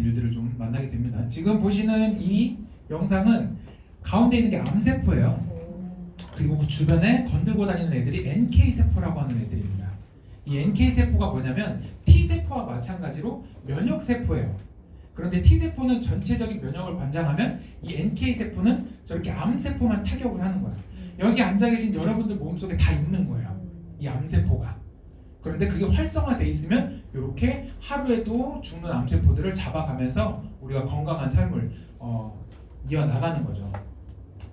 일들을 좀 만나게 됩니다. 지금 보시는 이 영상은 가운데 있는 게 암세포예요. 그리고 그 주변에 건들고 다니는 애들이 NK세포라고 하는 애들입니다. 이 NK세포가 뭐냐면 T세포와 마찬가지로 면역세포예요. 그런데 T세포는 전체적인 면역을 관장하면 이 NK세포는 저렇게 암세포만 타격을 하는 거예요. 여기 앉아 계신 여러분들 몸속에 다 있는 거예요. 이 암세포가. 그런데 그게 활성화돼 있으면 이렇게 하루에도 죽는 암세포들을 잡아가면서 우리가 건강한 삶을 이어나가는 거죠.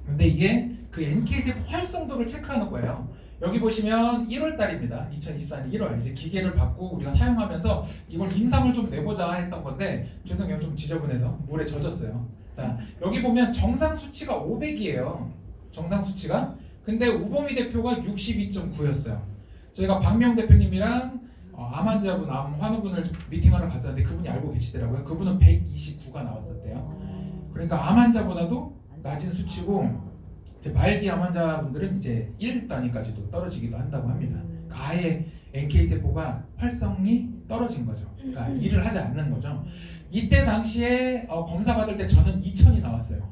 근데 이게 그 NK세포 활성도를 체크하는 거예요. 여기 보시면 1월 달입니다. 2024년 1월 이제 기계를 받고 우리가 사용하면서 이걸 임상을 좀 내보자 했던 건데 죄송해요, 좀 지저분해서 물에 젖었어요. 자, 여기 보면 정상 수치가 500이에요. 정상 수치가. 근데 우범희 대표가 62.9였어요. 저희가 박명 대표님이랑 암 환자분, 암 환우분을 미팅하러 갔었는데 그분이 알고 계시더라고요. 그분은 129가 나왔었대요. 그러니까 암 환자보다도 낮은 수치고 이제 말기 암 환자분들은 이제 1단위까지도 떨어지기도 한다고 합니다. 그러니까 아예 NK세포가 활성이 떨어진 거죠. 그러니까 일을 하지 않는 거죠. 이때 당시에 검사 받을 때 저는 2000이 나왔어요.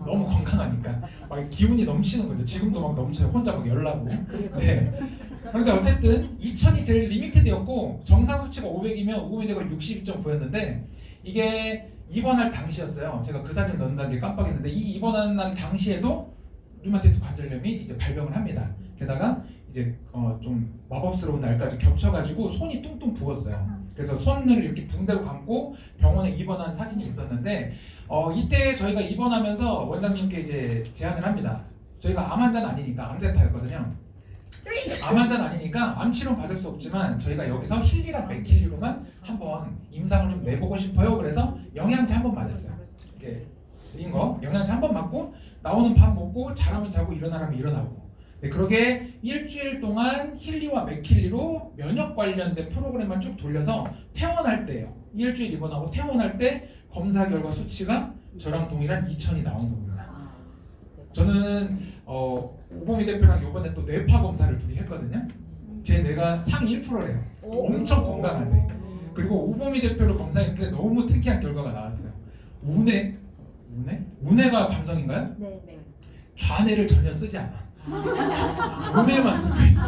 너무 건강하니까 막 기운이 넘치는 거죠. 지금도 막 넘쳐요. 혼자 막 열나고. 네. 그런데 어쨌든 2000이 제일 리미티드였고 정상 수치가 500이면 우범이대가 62.9였는데 이게 입원할 당시였어요. 제가 그 사진 넣는다는 게 깜빡했는데 이 입원하는 날 당시에도 류마티스 관절염이 이제 발병을 합니다. 게다가 이제 좀 마법스러운 날까지 겹쳐가지고 손이 뚱뚱 부었어요. 그래서 손을 이렇게 붕대로 감고 병원에 입원한 사진이 있었는데 이때 저희가 입원하면서 원장님께 이제 제안을 합니다. 저희가 암 환자는 아니니까 암세타였거든요. 암 환자는 아니니까 암 치료는 받을 수 없지만 저희가 여기서 힐리랑 맥힐리로만 한번 임상을 좀 내보고 싶어요. 그래서 영양제 한 번 맞았어요. 이제 드린 거 영양제 한 번 맞고 나오는 밥 먹고 자라면 자고 일어나라면 일어나고. 네, 그러게 일주일 동안 힐리와 맥힐리로 면역 관련된 프로그램만 쭉 돌려서 퇴원할 때예요. 일주일 입원하고 퇴원할 때 검사 결과 수치가 저랑 동일한 2000이 나온 겁니다. 저는 우범희 대표랑 이번에 또 뇌파 검사를 둘이 했거든요. 제 뇌가 상위 1%래요. 엄청 건강한데. 그리고 우범희 대표를 검사했는데 너무 특이한 결과가 나왔어요. 우뇌가 감성인가요? 네. 좌뇌를 전혀 쓰지 않아. 우뇌만 쓰고 있어.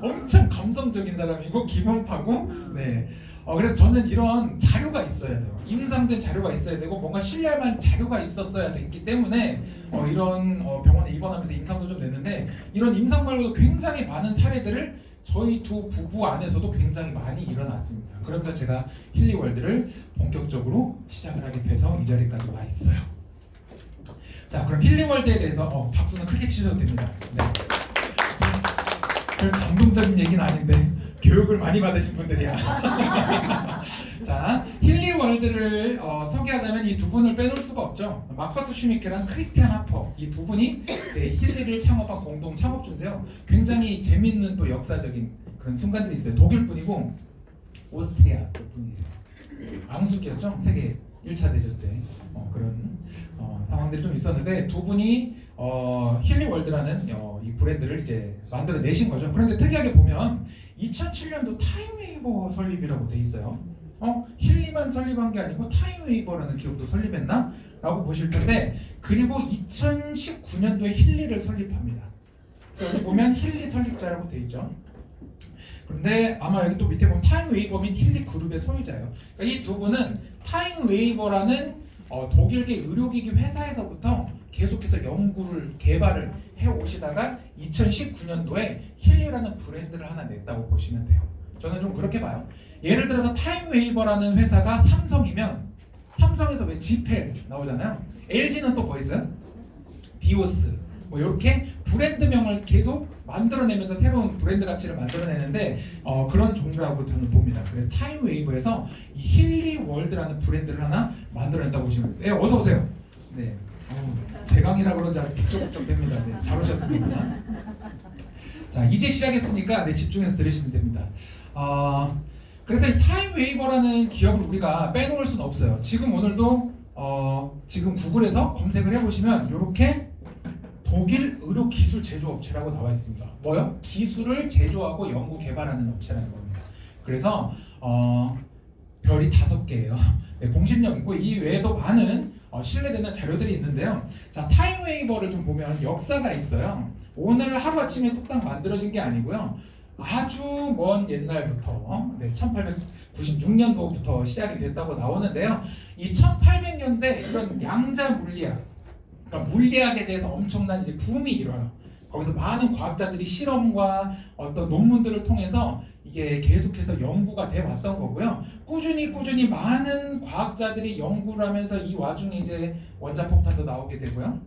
엄청 감성적인 사람이고 기본파고. 네. 그래서 저는 이런 자료가 있어야 돼요. 임상된 자료가 있어야 되고 뭔가 신뢰할 만한 자료가 있었어야 됐기 때문에 이런 병원에 입원하면서 임상도 좀 냈는데 이런 임상 말고도 굉장히 많은 사례들을 저희 두 부부 안에서도 굉장히 많이 일어났습니다. 그러면서 제가 힐리월드를 본격적으로 시작을 하게 돼서 이 자리까지 와 있어요. 자, 그럼 힐리월드에 대해서 박수는 크게 치셔도 됩니다. 네. 별 감동적인 얘기는 아닌데 교육을 많이 받으신 분들이야. 자, 힐리월드를 소개하자면 이 두 분을 빼놓을 수가 없죠. 마커스 슈미케랑 크리스티안 하퍼 이 두 분이 이제 힐리를 창업한 공동 창업주인데요. 굉장히 재밌는 또 역사적인 그런 순간들이 있어요. 독일 분이고 오스트리아 분이세요. 앙숙이었죠. 세계 1차 대전 때 그런 상황들이 좀 있었는데 두 분이 힐리월드라는 이 브랜드를 이제 만들어내신 거죠. 그런데 특이하게 보면 2007년도 타임웨이버 설립이라고 돼 있어요. 힐리만 설립한 게 아니고 타임웨이버라는 기업도 설립했나? 라고 보실 텐데 그리고 2019년도에 힐리를 설립합니다. 여기 보면 힐리 설립자라고 돼 있죠. 그런데 아마 여기 또 밑에 보면 타임웨이버 및 힐리 그룹의 소유자예요. 그러니까 이 두 분은 타임웨이버라는 독일계 의료기기 회사에서부터 계속해서 연구를 개발을 해오시다가 2019년도에 힐리라는 브랜드를 하나 냈다고 보시면 돼요. 저는 좀 그렇게 봐요. 예를 들어서 타임웨이버라는 회사가 삼성이면 삼성에서 왜 지펠 나오잖아요. LG는 또 뭐 있어요? 비오스 뭐 이렇게 브랜드명을 계속 만들어내면서 새로운 브랜드 가치를 만들어내는데 그런 종류라고 저는 봅니다. 그래서 타임웨이버에서 이 힐리월드라는 브랜드를 하나 만들어냈다고 보시면 돼요. 어서 오세요. 네. 제강이라 그런지 아주 북적북적됩니다. 네, 잘 오셨습니다. 자, 이제 시작했으니까 집중해서 들으시면 됩니다. 그래서 이 타임웨이버라는 기업을 우리가 빼놓을 수는 없어요. 지금 오늘도 지금 구글에서 검색을 해보시면 이렇게 독일 의료 기술 제조업체라고 나와 있습니다. 뭐요? 기술을 제조하고 연구 개발하는 업체라는 겁니다. 그래서 별이 5개예요. 네, 공신력 있고 이 외에도 많은 신뢰되는 자료들이 있는데요. 자, 타임웨이버를 좀 보면 역사가 있어요. 오늘 하루아침에 뚝딱 만들어진 게 아니고요. 아주 먼 옛날부터 1896년도부터 시작이 됐다고 나오는데요. 이 1800년대 이런 양자 물리학, 그러니까 물리학에 대해서 엄청난 이제 붐이 일어요. 거기서 많은 과학자들이 실험과 어떤 논문들을 통해서 이게 계속해서 연구가 돼 왔던 거고요. 꾸준히 많은 과학자들이 연구를 하면서 이 와중에 이제 원자폭탄도 나오게 되고요.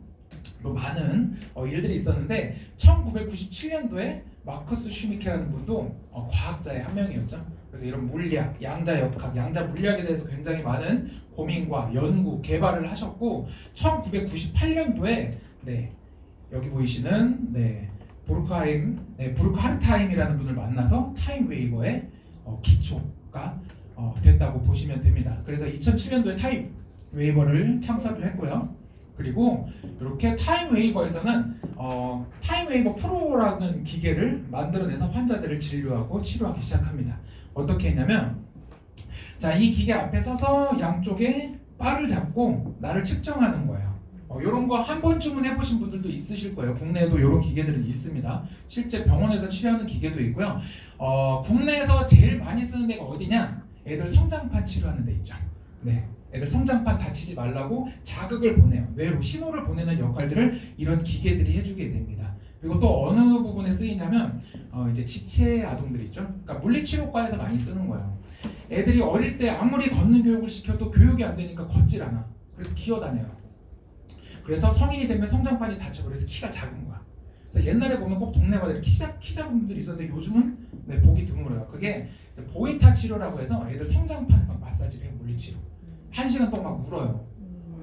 또 많은 일들이 있었는데 1997년도에 마커스 슈미케라는 분도 과학자의 한 명이었죠. 그래서 이런 물리학, 양자역학, 양자 물리학에 대해서 굉장히 많은 고민과 연구, 개발을 하셨고 1998년도에 여기 보이시는 브루크하르타임이라는 분을 만나서 타임웨이버의 기초가 됐다고 보시면 됩니다. 그래서 2007년도에 타임웨이버를 창설을 했고요. 그리고 이렇게 타임웨이버에서는 타임웨이버 프로라는 기계를 만들어내서 환자들을 진료하고 치료하기 시작합니다. 어떻게 했냐면, 자, 이 기계 앞에 서서 양쪽에 바를 잡고 나를 측정하는 거예요. 이런 거 한 번쯤은 해보신 분들도 있으실 거예요. 국내에도 이런 기계들은 있습니다. 실제 병원에서 치료하는 기계도 있고요. 국내에서 제일 많이 쓰는 데가 어디냐? 애들 성장판 치료하는 데 있죠. 애들 성장판 다치지 말라고 자극을 보내요. 뇌로 신호를 보내는 역할들을 이런 기계들이 해주게 됩니다. 그리고 또 어느 부분에 쓰이냐면 이제 지체 아동들 있죠. 그러니까 물리치료과에서 많이 쓰는 거예요. 애들이 어릴 때 아무리 걷는 교육을 시켜도 교육이 안 되니까 걷질 않아. 그래서 기어다녀요. 그래서 성인이 되면 성장판이 다쳐 그래서 키가 작은 거야. 그래서 옛날에 보면 꼭 동네마다 이렇게 키 작은 분들이 있었는데 요즘은 보기 드물어요. 그게 보이타 치료라고 해서 애들 성장판 막 마사지를 해요. 물리치료. 1시간 동안 막 울어요.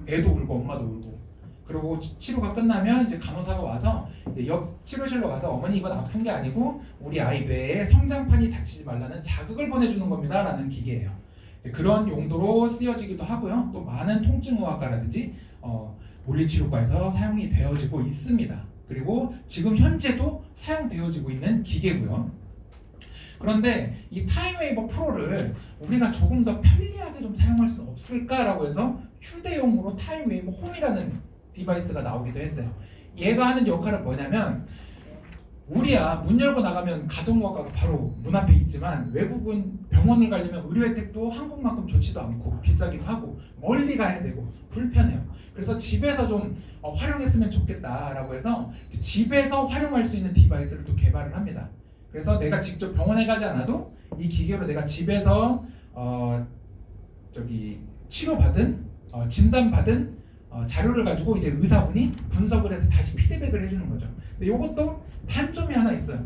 애도 울고 엄마도 울고. 그리고 치료가 끝나면 이제 간호사가 와서 이제 옆 치료실로 가서 어머니 이건 아픈 게 아니고 우리 아이 뇌에 성장판이 다치지 말라는 자극을 보내주는 겁니다라는 기계예요. 그런 용도로 쓰여지기도 하고요. 또 많은 통증의학과라든지 물리치료과에서 사용이 되어지고 있습니다. 그리고 지금 현재도 사용되어지고 있는 기계고요. 그런데 이 타임웨이버 프로를 우리가 조금 더 편리하게 좀 사용할 수 없을까라고 해서 휴대용으로 타임웨이버 홈이라는 디바이스가 나오기도 했어요. 얘가 하는 역할은 뭐냐면, 우리야 문 열고 나가면 가정의학과가 바로 문 앞에 있지만 외국은 병원을 가려면 의료 혜택도 한국만큼 좋지도 않고 비싸기도 하고 멀리 가야 되고 불편해요. 그래서 집에서 좀 활용했으면 좋겠다라고 해서 집에서 활용할 수 있는 디바이스를 또 개발을 합니다. 그래서 내가 직접 병원에 가지 않아도 이 기계로 내가 집에서 치료받은 진단받은 자료를 가지고 이제 의사분이 분석을 해서 다시 피드백을 해주는 거죠. 근데 이것도 단점이 하나 있어요.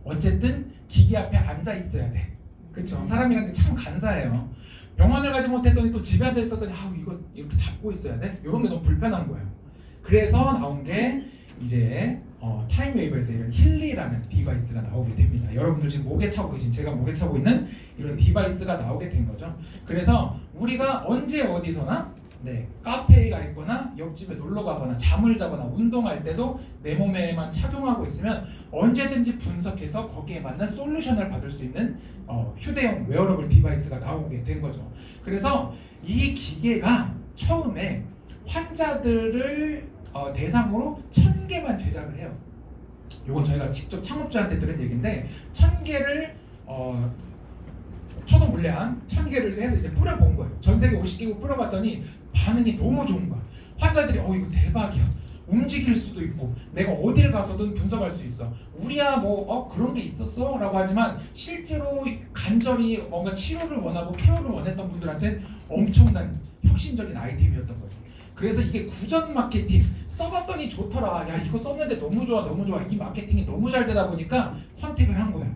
어쨌든 기계 앞에 앉아 있어야 돼. 그렇죠? 사람이란 게 참 간사해요. 병원을 가지 못했더니 또 집에 앉아 있었더니 이거 이렇게 잡고 있어야 돼. 이런 게 너무 불편한 거예요. 그래서 나온 게 이제 타임웨이버에서 이런 힐리라는 디바이스가 나오게 됩니다. 여러분들 지금 목에 차고 계신, 제가 목에 차고 있는 이런 디바이스가 나오게 된 거죠. 그래서 우리가 언제 어디서나 카페에 가 있거나 옆집에 놀러 가거나 잠을 자거나 운동할 때도 내 몸에만 착용하고 있으면 언제든지 분석해서 거기에 맞는 솔루션을 받을 수 있는 휴대용 웨어러블 디바이스가 나오게 된 거죠. 그래서 이 기계가 처음에 환자들을 대상으로 1000개만 제작을 해요. 이건 저희가 직접 창업주한테 들은 얘기인데 1000개를 초도 물량 1000개를 해서 이제 뿌려본 거예요. 전 세계 50개국 뿌려봤더니 반응이 너무 좋은 거야. 환자들이 이거 대박이야. 움직일 수도 있고 내가 어딜 가서든 분석할 수 있어. 우리야 그런 게 있었어? 라고 하지만 실제로 간절히 뭔가 치료를 원하고 케어를 원했던 분들한테는 엄청난 혁신적인 아이템이었던 거죠. 그래서 이게 구전 마케팅, 써봤더니 좋더라. 야 이거 썼는데 너무 좋아. 이 마케팅이 너무 잘 되다 보니까 선택을 한 거야.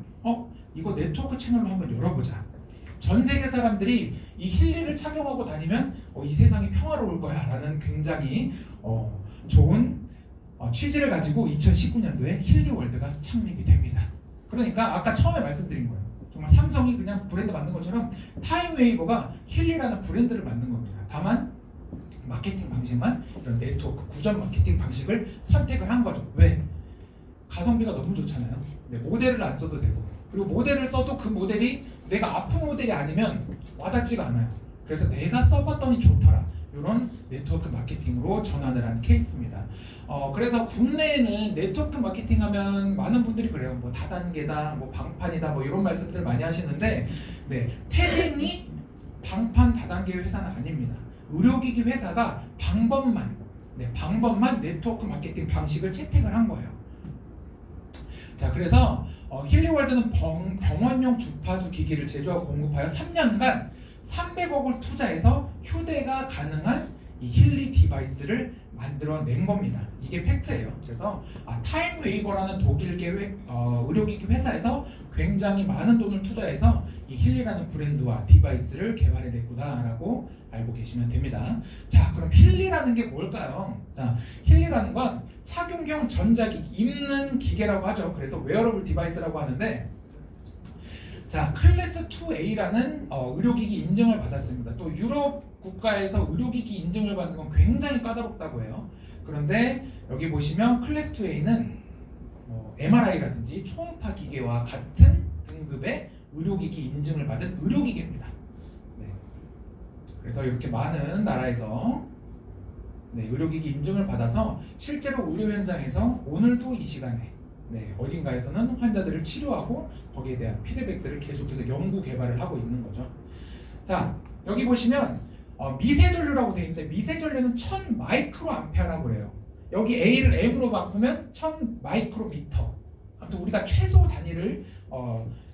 이거 네트워크 채널로 한번 열어보자. 전 세계 사람들이 이 힐리를 착용하고 다니면 이 세상이 평화로울 거야 라는 굉장히 좋은 취지를 가지고 2019년도에 힐리월드가 창립이 됩니다. 그러니까 아까 처음에 말씀드린 거예요. 정말 삼성이 그냥 브랜드 만든 것처럼 타임웨이버가 힐리라는 브랜드를 만든 겁니다. 다만 마케팅 방식만 이런 네트워크 구전 마케팅 방식을 선택을 한 거죠. 왜? 가성비가 너무 좋잖아요. 모델을 안 써도 되고 그리고 모델을 써도 그 모델이 내가 아픈 모델이 아니면 와닿지가 않아요. 그래서 내가 써봤더니 좋더라. 이런 네트워크 마케팅으로 전환을 한 케이스입니다. 그래서 국내에는 네트워크 마케팅 하면 많은 분들이 그래요. 뭐 다단계다, 뭐 방판이다, 뭐 이런 말씀들 많이 하시는데, 네, 태생이 방판 다단계 회사는 아닙니다. 의료기기 회사가 방법만 네트워크 마케팅 방식을 채택을 한 거예요. 자, 그래서 힐리월드는 병원용 주파수 기기를 제조하고 공급하여 3년간 300억을 투자해서 휴대가 가능한 이 힐리 디바이스를 만들어낸 겁니다. 이게 팩트예요. 그래서 타임웨이버라는 독일계 의료기기 회사에서 굉장히 많은 돈을 투자해서 이 힐리라는 브랜드와 디바이스를 개발해냈구나라고 알고 계시면 됩니다. 자, 그럼 힐리라는 게 뭘까요? 자, 힐리라는 건 착용형 전자기기, 입는 기계라고 하죠. 그래서 웨어러블 디바이스라고 하는데, 자, 클래스 2A라는 의료기기 인증을 받았습니다. 또 유럽 국가에서 의료기기 인증을 받는 건 굉장히 까다롭다고 해요. 그런데 여기 보시면 클래스 2A는 MRI라든지 초음파 기계와 같은 등급의 의료기기 인증을 받은 의료기기입니다. 네. 그래서 이렇게 많은 나라에서 의료기기 인증을 받아서 실제로 의료 현장에서 오늘도 이 시간에 어딘가에서는 환자들을 치료하고 거기에 대한 피드백들을 계속해서 연구 개발을 하고 있는 거죠. 자, 여기 보시면 미세전류라고 되어 있는데, 미세전류는 1000 마이크로 암페어라고 그래요. 여기 A를 M으로 바꾸면 1000 마이크로미터. 아무튼 우리가 최소 단위를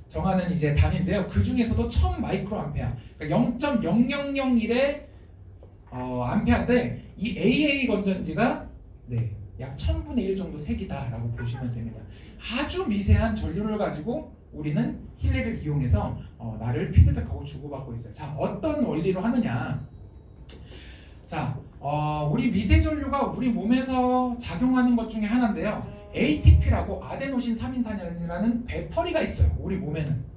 정하는 이제 단위인데요. 그 중에서도 1000 마이크로 암페어, 그러니까 0.0001의 암페어인데, 이 AA 건전지가 약 1000분의 1 정도 색이다라고 보시면 됩니다. 아주 미세한 전류를 가지고 우리는 힐리를 이용해서 나를 피드백하고 주고받고 있어요. 자, 어떤 원리로 하느냐? 자, 우리 미세전류가 우리 몸에서 작용하는 것 중에 하나인데요. ATP라고 아데노신 3인산이라는 배터리가 있어요. 우리 몸에는.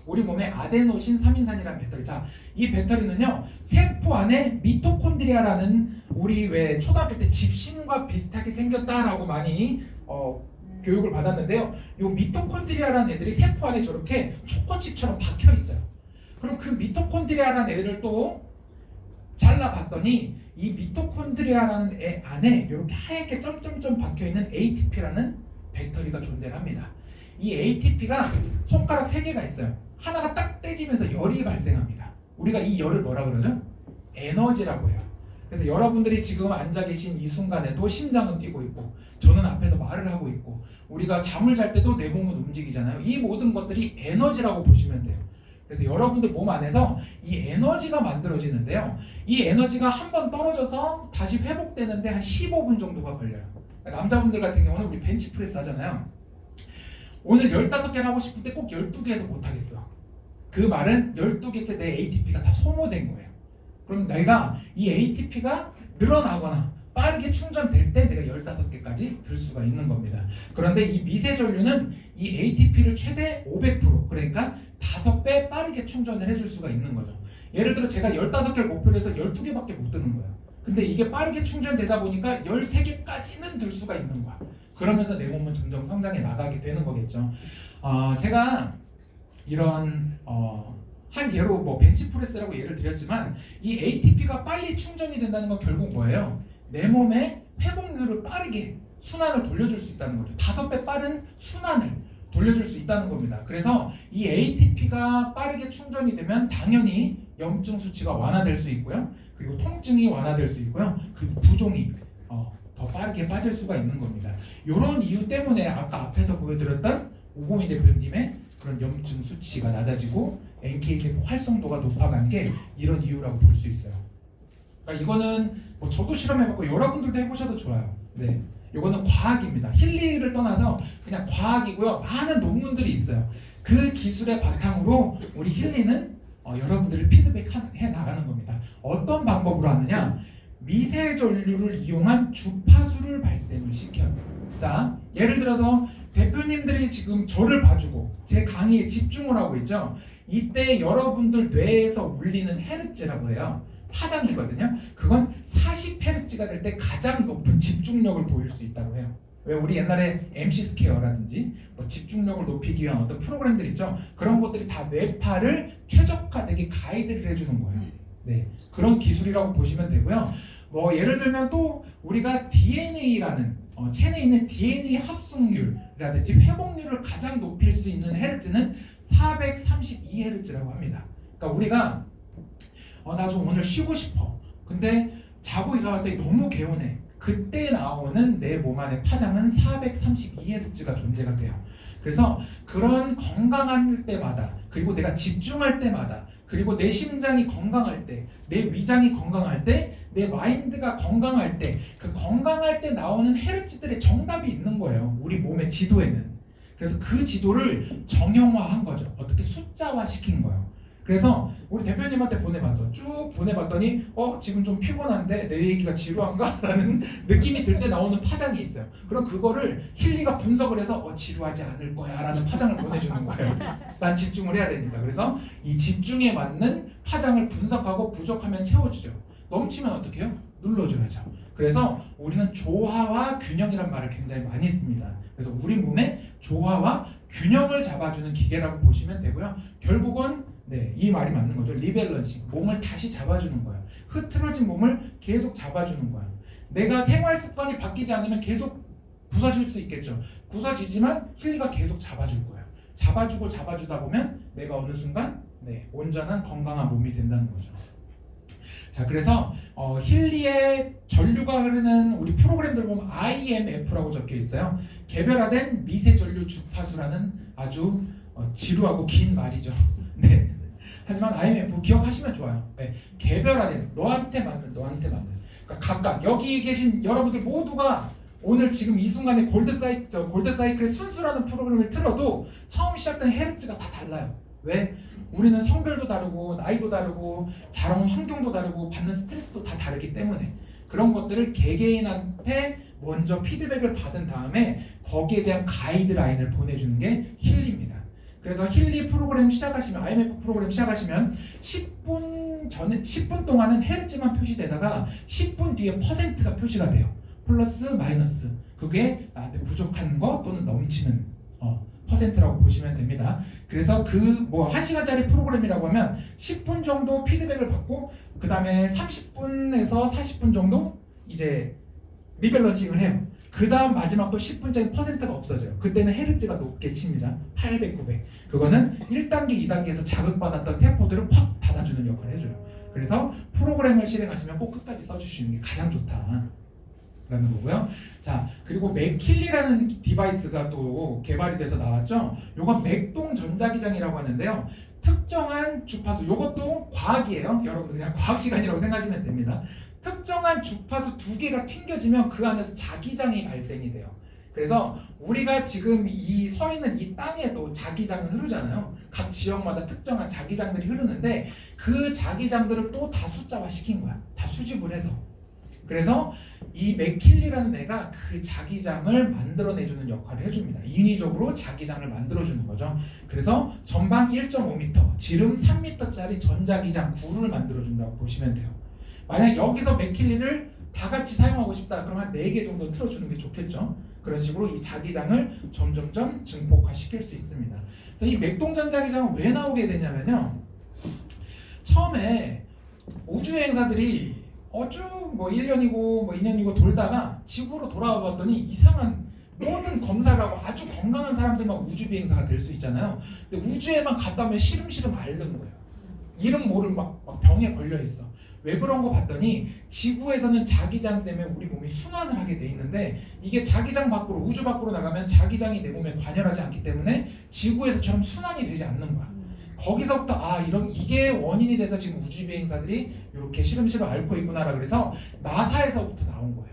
우리 몸에 아데노신 3인산이라는 배터리. 자, 이 배터리는요, 세포 안에 미토콘드리아라는, 우리 왜 초등학교 때 집신과 비슷하게 생겼다라고 많이 교육을 받았는데요. 이 미토콘드리아라는 애들이 세포 안에 저렇게 초코칩처럼 박혀 있어요. 그럼 그 미토콘드리아라는 애를 또 잘라봤더니 이 미토콘드리아라는 애 안에 이렇게 하얗게 점점점 박혀 있는 ATP라는 배터리가 존재를 합니다. 이 ATP가 손가락 3개가 있어요. 하나가 딱 떼지면서 열이 발생합니다. 우리가 이 열을 뭐라 그러죠? 에너지라고 해요. 그래서 여러분들이 지금 앉아 계신 이 순간에도 심장은 뛰고 있고, 저는 앞에서 말을 하고 있고, 우리가 잠을 잘 때도 내 몸은 움직이잖아요. 이 모든 것들이 에너지라고 보시면 돼요. 그래서 여러분들 몸 안에서 이 에너지가 만들어지는데요. 이 에너지가 한번 떨어져서 다시 회복되는데 한 15분 정도가 걸려요. 남자분들 같은 경우는 우리 벤치프레스 하잖아요. 오늘 15개를 하고 싶을 때 꼭 12개에서 못하겠어. 그 말은 12개째 내 ATP가 다 소모된 거예요. 그럼 내가 이 ATP가 늘어나거나 빠르게 충전될 때 내가 15개까지 들 수가 있는 겁니다. 그런데 이 미세전류는 이 ATP를 최대 500%, 그러니까 5배 빠르게 충전을 해줄 수가 있는 거죠. 예를 들어 제가 15개를 목표로 해서 12개밖에 못 드는 거예요. 근데 이게 빠르게 충전되다 보니까 13개까지는 들 수가 있는 거야. 그러면서 내 몸은 점점 성장해 나가게 되는 거겠죠. 제가 이런 한 예로 뭐 벤치프레스라고 예를 드렸지만, 이 ATP가 빨리 충전이 된다는 건 결국 뭐예요? 내 몸의 회복률을 빠르게 순환을 돌려줄 수 있다는 거죠. 5배 빠른 순환을 돌려줄 수 있다는 겁니다. 그래서 이 ATP가 빠르게 충전이 되면 당연히 염증 수치가 완화될 수 있고요. 그리고 통증이 완화될 수 있고요. 그리고 부종이 더 빠르게 빠질 수가 있는 겁니다. 이런 이유 때문에 아까 앞에서 보여드렸던 오보미 대표님의 그런 염증 수치가 낮아지고 NK세포 활성도가 높아간 게 이런 이유라고 볼 수 있어요. 그러니까 이거는 뭐 저도 실험해봤고 여러분들도 해보셔도 좋아요. 네, 이거는 과학입니다. 힐리를 떠나서 그냥 과학이고요. 많은 논문들이 있어요. 그 기술의 바탕으로 우리 힐리는 여러분들을 피드백해 나가는 겁니다. 어떤 방법으로 하느냐? 미세전류를 이용한 주파수를 발생을 시켜요. 자, 예를 들어서 대표님들이 지금 저를 봐주고 제 강의에 집중을 하고 있죠. 이때 여러분들 뇌에서 울리는 헤르츠라고 해요. 파장이거든요. 그건 40Hz가 될 때 가장 높은 집중력을 보일 수 있다고 해요. 왜 우리 옛날에 MC 스퀘어라든지 뭐 집중력을 높이기 위한 어떤 프로그램들 있죠. 그런 것들이 다 뇌파를 최적화되게 가이드를 해주는 거예요. 네, 그런 기술이라고 보시면 되고요. 뭐 예를 들면 또 우리가 DNA라는 체내에 있는 DNA 합숙률이라든지 회복률을 가장 높일 수 있는 헤르츠는 432Hz라고 합니다. 그러니까 우리가 나 좀 오늘 쉬고 싶어. 근데 자고 일어났더니 너무 개운해. 그때 나오는 내 몸 안의 파장은 432Hz가 존재가 돼요. 그래서 그런 건강할 때마다, 그리고 내가 집중할 때마다, 그리고 내 심장이 건강할 때, 내 위장이 건강할 때, 내 마인드가 건강할 때, 그 건강할 때 나오는 헤르츠들의 정답이 있는 거예요. 우리 몸의 지도에는. 그래서 그 지도를 정형화한 거죠. 어떻게 숫자화 시킨 거예요. 그래서 우리 대표님한테 보내봤어. 쭉 보내봤더니 지금 좀 피곤한데 내 얘기가 지루한가? 라는 느낌이 들 때 나오는 파장이 있어요. 그럼 그거를 힐리가 분석을 해서 지루하지 않을 거야 라는 파장을 보내주는 거예요. 난 집중을 해야 되니까. 그래서 이 집중에 맞는 파장을 분석하고 부족하면 채워주죠. 넘치면 어떻게 해요? 눌러줘야죠. 그래서 우리는 조화와 균형이란 말을 굉장히 많이 씁니다. 그래서 우리 몸의 조화와 균형을 잡아주는 기계라고 보시면 되고요. 결국은 이 말이 맞는 거죠. 리밸런싱, 몸을 다시 잡아주는 거예요. 흐트러진 몸을 계속 잡아주는 거예요. 내가 생활 습관이 바뀌지 않으면 계속 부서질 수 있겠죠. 부서지지만 힐리가 계속 잡아줄 거예요. 잡아주고 잡아주다 보면 내가 어느 순간 온전한 건강한 몸이 된다는 거죠. 자, 그래서 힐리의 전류가 흐르는 우리 프로그램들 보면 IMF라고 적혀 있어요. 개별화된 미세 전류 주파수라는 아주 지루하고 긴 말이죠. 네. 하지만 IMF 기억하시면 좋아요. 네. 개별화된 너한테 맞는. 그러니까 각각 여기 계신 여러분들 모두가 오늘 지금 이 순간에 골드사이클의 순수라는 프로그램을 틀어도 처음 시작된 헤르츠가 다 달라요. 왜? 우리는 성별도 다르고 나이도 다르고 자라온 환경도 다르고 받는 스트레스도 다 다르기 때문에 그런 것들을 개개인한테 먼저 피드백을 받은 다음에 거기에 대한 가이드라인을 보내주는 게 힐리입니다. 그래서 힐리 프로그램 시작하시면 IMF 프로그램 시작하시면 10분 동안은 헤르츠만 표시되다가 10분 뒤에 퍼센트가 표시가 돼요. 플러스 마이너스. 그게 나한테 부족한 거 또는 넘치는 퍼센트라고 보시면 됩니다. 그래서 1시간짜리 프로그램이라고 하면 10분 정도 피드백을 받고 그 다음에 30분에서 40분 정도 이제 리밸런싱을 해요. 그 다음 마지막 또 10분짜리 퍼센트가 없어져요. 그때는 헤르츠가 높게 칩니다. 800, 900. 그거는 1단계, 2단계에서 자극받았던 세포들을 확 닫아주는 역할을 해줘요. 그래서 프로그램을 실행하시면 꼭 끝까지 써주시는 게 가장 좋다 라는 거고요. 자, 그리고 맥힐리라는 디바이스가 또 개발이 돼서 나왔죠. 요건 맥동 전자기장이라고 하는데요. 특정한 주파수, 요것도 과학이에요. 여러분 그냥 과학 시간이라고 생각하시면 됩니다. 특정한 주파수 2개가 튕겨지면 그 안에서 자기장이 발생이 돼요. 그래서 우리가 지금 이 서 있는 이 땅에도 자기장은 흐르잖아요. 각 지역마다 특정한 자기장들이 흐르는데 그 자기장들을 또 다 숫자화 시킨 거야. 다 수집을 해서. 그래서 이 맥킬리라는 애가 그 자기장을 만들어내주는 역할을 해줍니다. 인위적으로 자기장을 만들어주는 거죠. 그래서 전방 1.5m, 지름 3m짜리 전자기장 구를 만들어준다고 보시면 돼요. 만약 여기서 맥킬리를 다 같이 사용하고 싶다 그럼 한 4개 정도 틀어주는 게 좋겠죠. 그런 식으로 이 자기장을 점점점 증폭화시킬 수 있습니다. 그래서 이 맥동 전자기장은 왜 나오게 되냐면요. 처음에 우주여행사들이 쭉 1년이고 2년이고 돌다가 지구로 돌아와 봤더니 이상한 모든 검사를 하고 아주 건강한 사람들만 우주비행사가 될 수 있잖아요. 근데 우주에만 갔다 오면 시름시름 앓는 거예요. 이름 모를 막 병에 걸려 있어. 왜 그런 거 봤더니 지구에서는 자기장 때문에 우리 몸이 순환을 하게 돼 있는데 이게 자기장 밖으로 우주 밖으로 나가면 자기장이 내 몸에 관여하지 않기 때문에 지구에서처럼 순환이 되지 않는 거야. 거기서부터 이게 원인이 돼서 지금 우주비행사들이 이렇게 시름시름 앓고 있구나라 그래서 나사에서부터 나온 거예요.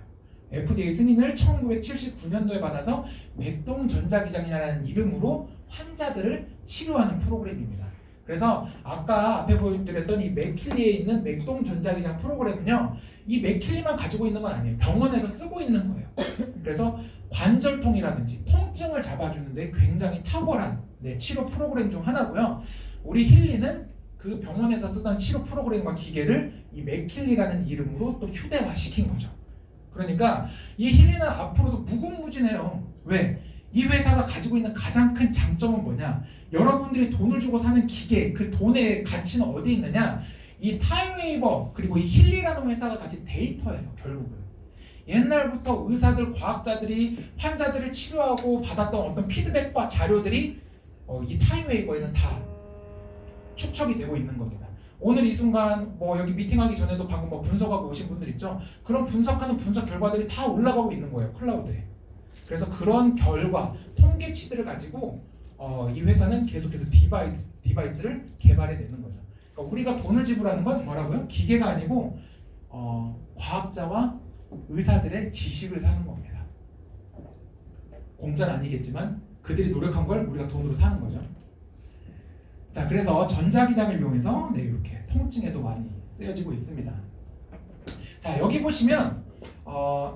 FDA 승인을 1979년도에 받아서 맥동 전자기장이라는 이름으로 환자들을 치료하는 프로그램입니다. 그래서 아까 앞에 보여드렸던 이 맥킬리에 있는 맥동 전자기장 프로그램은요, 이 맥킬리만 가지고 있는 건 아니에요. 병원에서 쓰고 있는 거예요. 그래서 관절통이라든지 통증을 잡아주는데 굉장히 탁월한 치료 프로그램 중 하나고요. 우리 힐리는 그 병원에서 쓰던 치료 프로그램과 기계를 이 맥킬리라는 이름으로 또 휴대화시킨 거죠. 그러니까 이 힐리는 앞으로도 무궁무진해요. 왜? 이 회사가 가지고 있는 가장 큰 장점은 뭐냐? 여러분들이 돈을 주고 사는 기계, 그 돈의 가치는 어디 있느냐? 이 타임웨이버 그리고 이 힐리라는 회사가 가진 데이터예요. 결국은 옛날부터 의사들, 과학자들이 환자들을 치료하고 받았던 어떤 피드백과 자료들이 이 타임웨이버에는 다 축적이 되고 있는 겁니다. 오늘 이 순간 뭐 여기 미팅하기 전에도 방금 뭐 분석하고 오신 분들 있죠? 그런 분석하는 분석 결과들이 다 올라가고 있는 거예요. 클라우드에. 그래서 그런 결과, 통계치들을 가지고 이 회사는 계속해서 디바이스를 개발해내는 거죠. 그러니까 우리가 돈을 지불하는 건 뭐라고요? 기계가 아니고 과학자와 의사들의 지식을 사는 겁니다. 공짜는 아니겠지만 그들이 노력한 걸 우리가 돈으로 사는 거죠. 자, 그래서 전자기장을 이용해서 이렇게 통증에도 많이 쓰여지고 있습니다. 자, 여기 보시면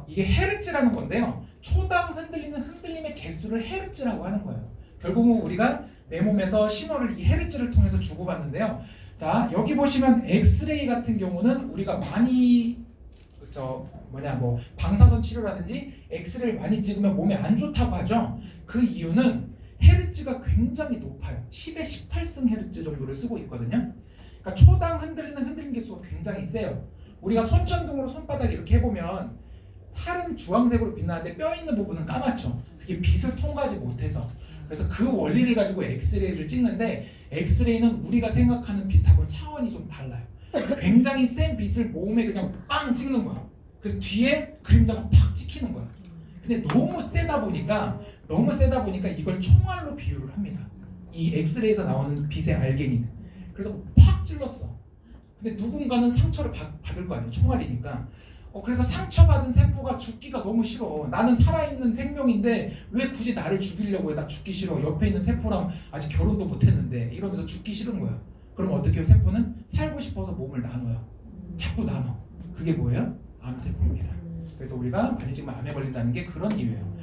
이게 헤르츠라는 건데요. 초당 흔들리는 흔들림의 개수를 헤르츠라고 하는 거예요. 결국은 우리가 내 몸에서 신호를 이 헤르츠를 통해서 주고받는데요. 자, 여기 보시면 엑스레이 같은 경우는 우리가 많이 뭐 방사선 치료라든지 엑스레이를 많이 찍으면 몸에 안 좋다고 하죠. 그 이유는 헤르츠가 굉장히 높아요. 10에 18승 헤르츠 정도를 쓰고 있거든요. 그러니까 초당 흔들리는 흔들림 개수가 굉장히 세요. 우리가 손전등으로 손바닥 이렇게 해보면 살은 주황색으로 빛나는데 뼈 있는 부분은 까맣죠. 그게 빛을 통과하지 못해서. 그래서 그 원리를 가지고 엑스레이를 찍는데 엑스레이는 우리가 생각하는 빛하고는 차원이 좀 달라요. 굉장히 센 빛을 몸에 그냥 빵 찍는 거야. 그래서 뒤에 그림자가 팍 찍히는 거야. 근데 너무 세다 보니까 이걸 총알로 비유를 합니다. 이 엑스레이에서 나오는 빛의 알갱이는. 그래서 팍 찔렀어. 근데 누군가는 상처를 받을 거 아니에요. 총알이니까. 그래서 상처받은 세포가 죽기가 너무 싫어. 나는 살아있는 생명인데 왜 굳이 나를 죽이려고 해? 나 죽기 싫어. 옆에 있는 세포랑 아직 결혼도 못했는데 이러면서 죽기 싫은 거야. 그럼 어떻게 해요? 세포는 살고 싶어서 몸을 나눠요. 자꾸 나눠. 그게 뭐예요? 암세포입니다. 그래서 우리가 많이 지금 암에 걸린다는 게 그런 이유예요.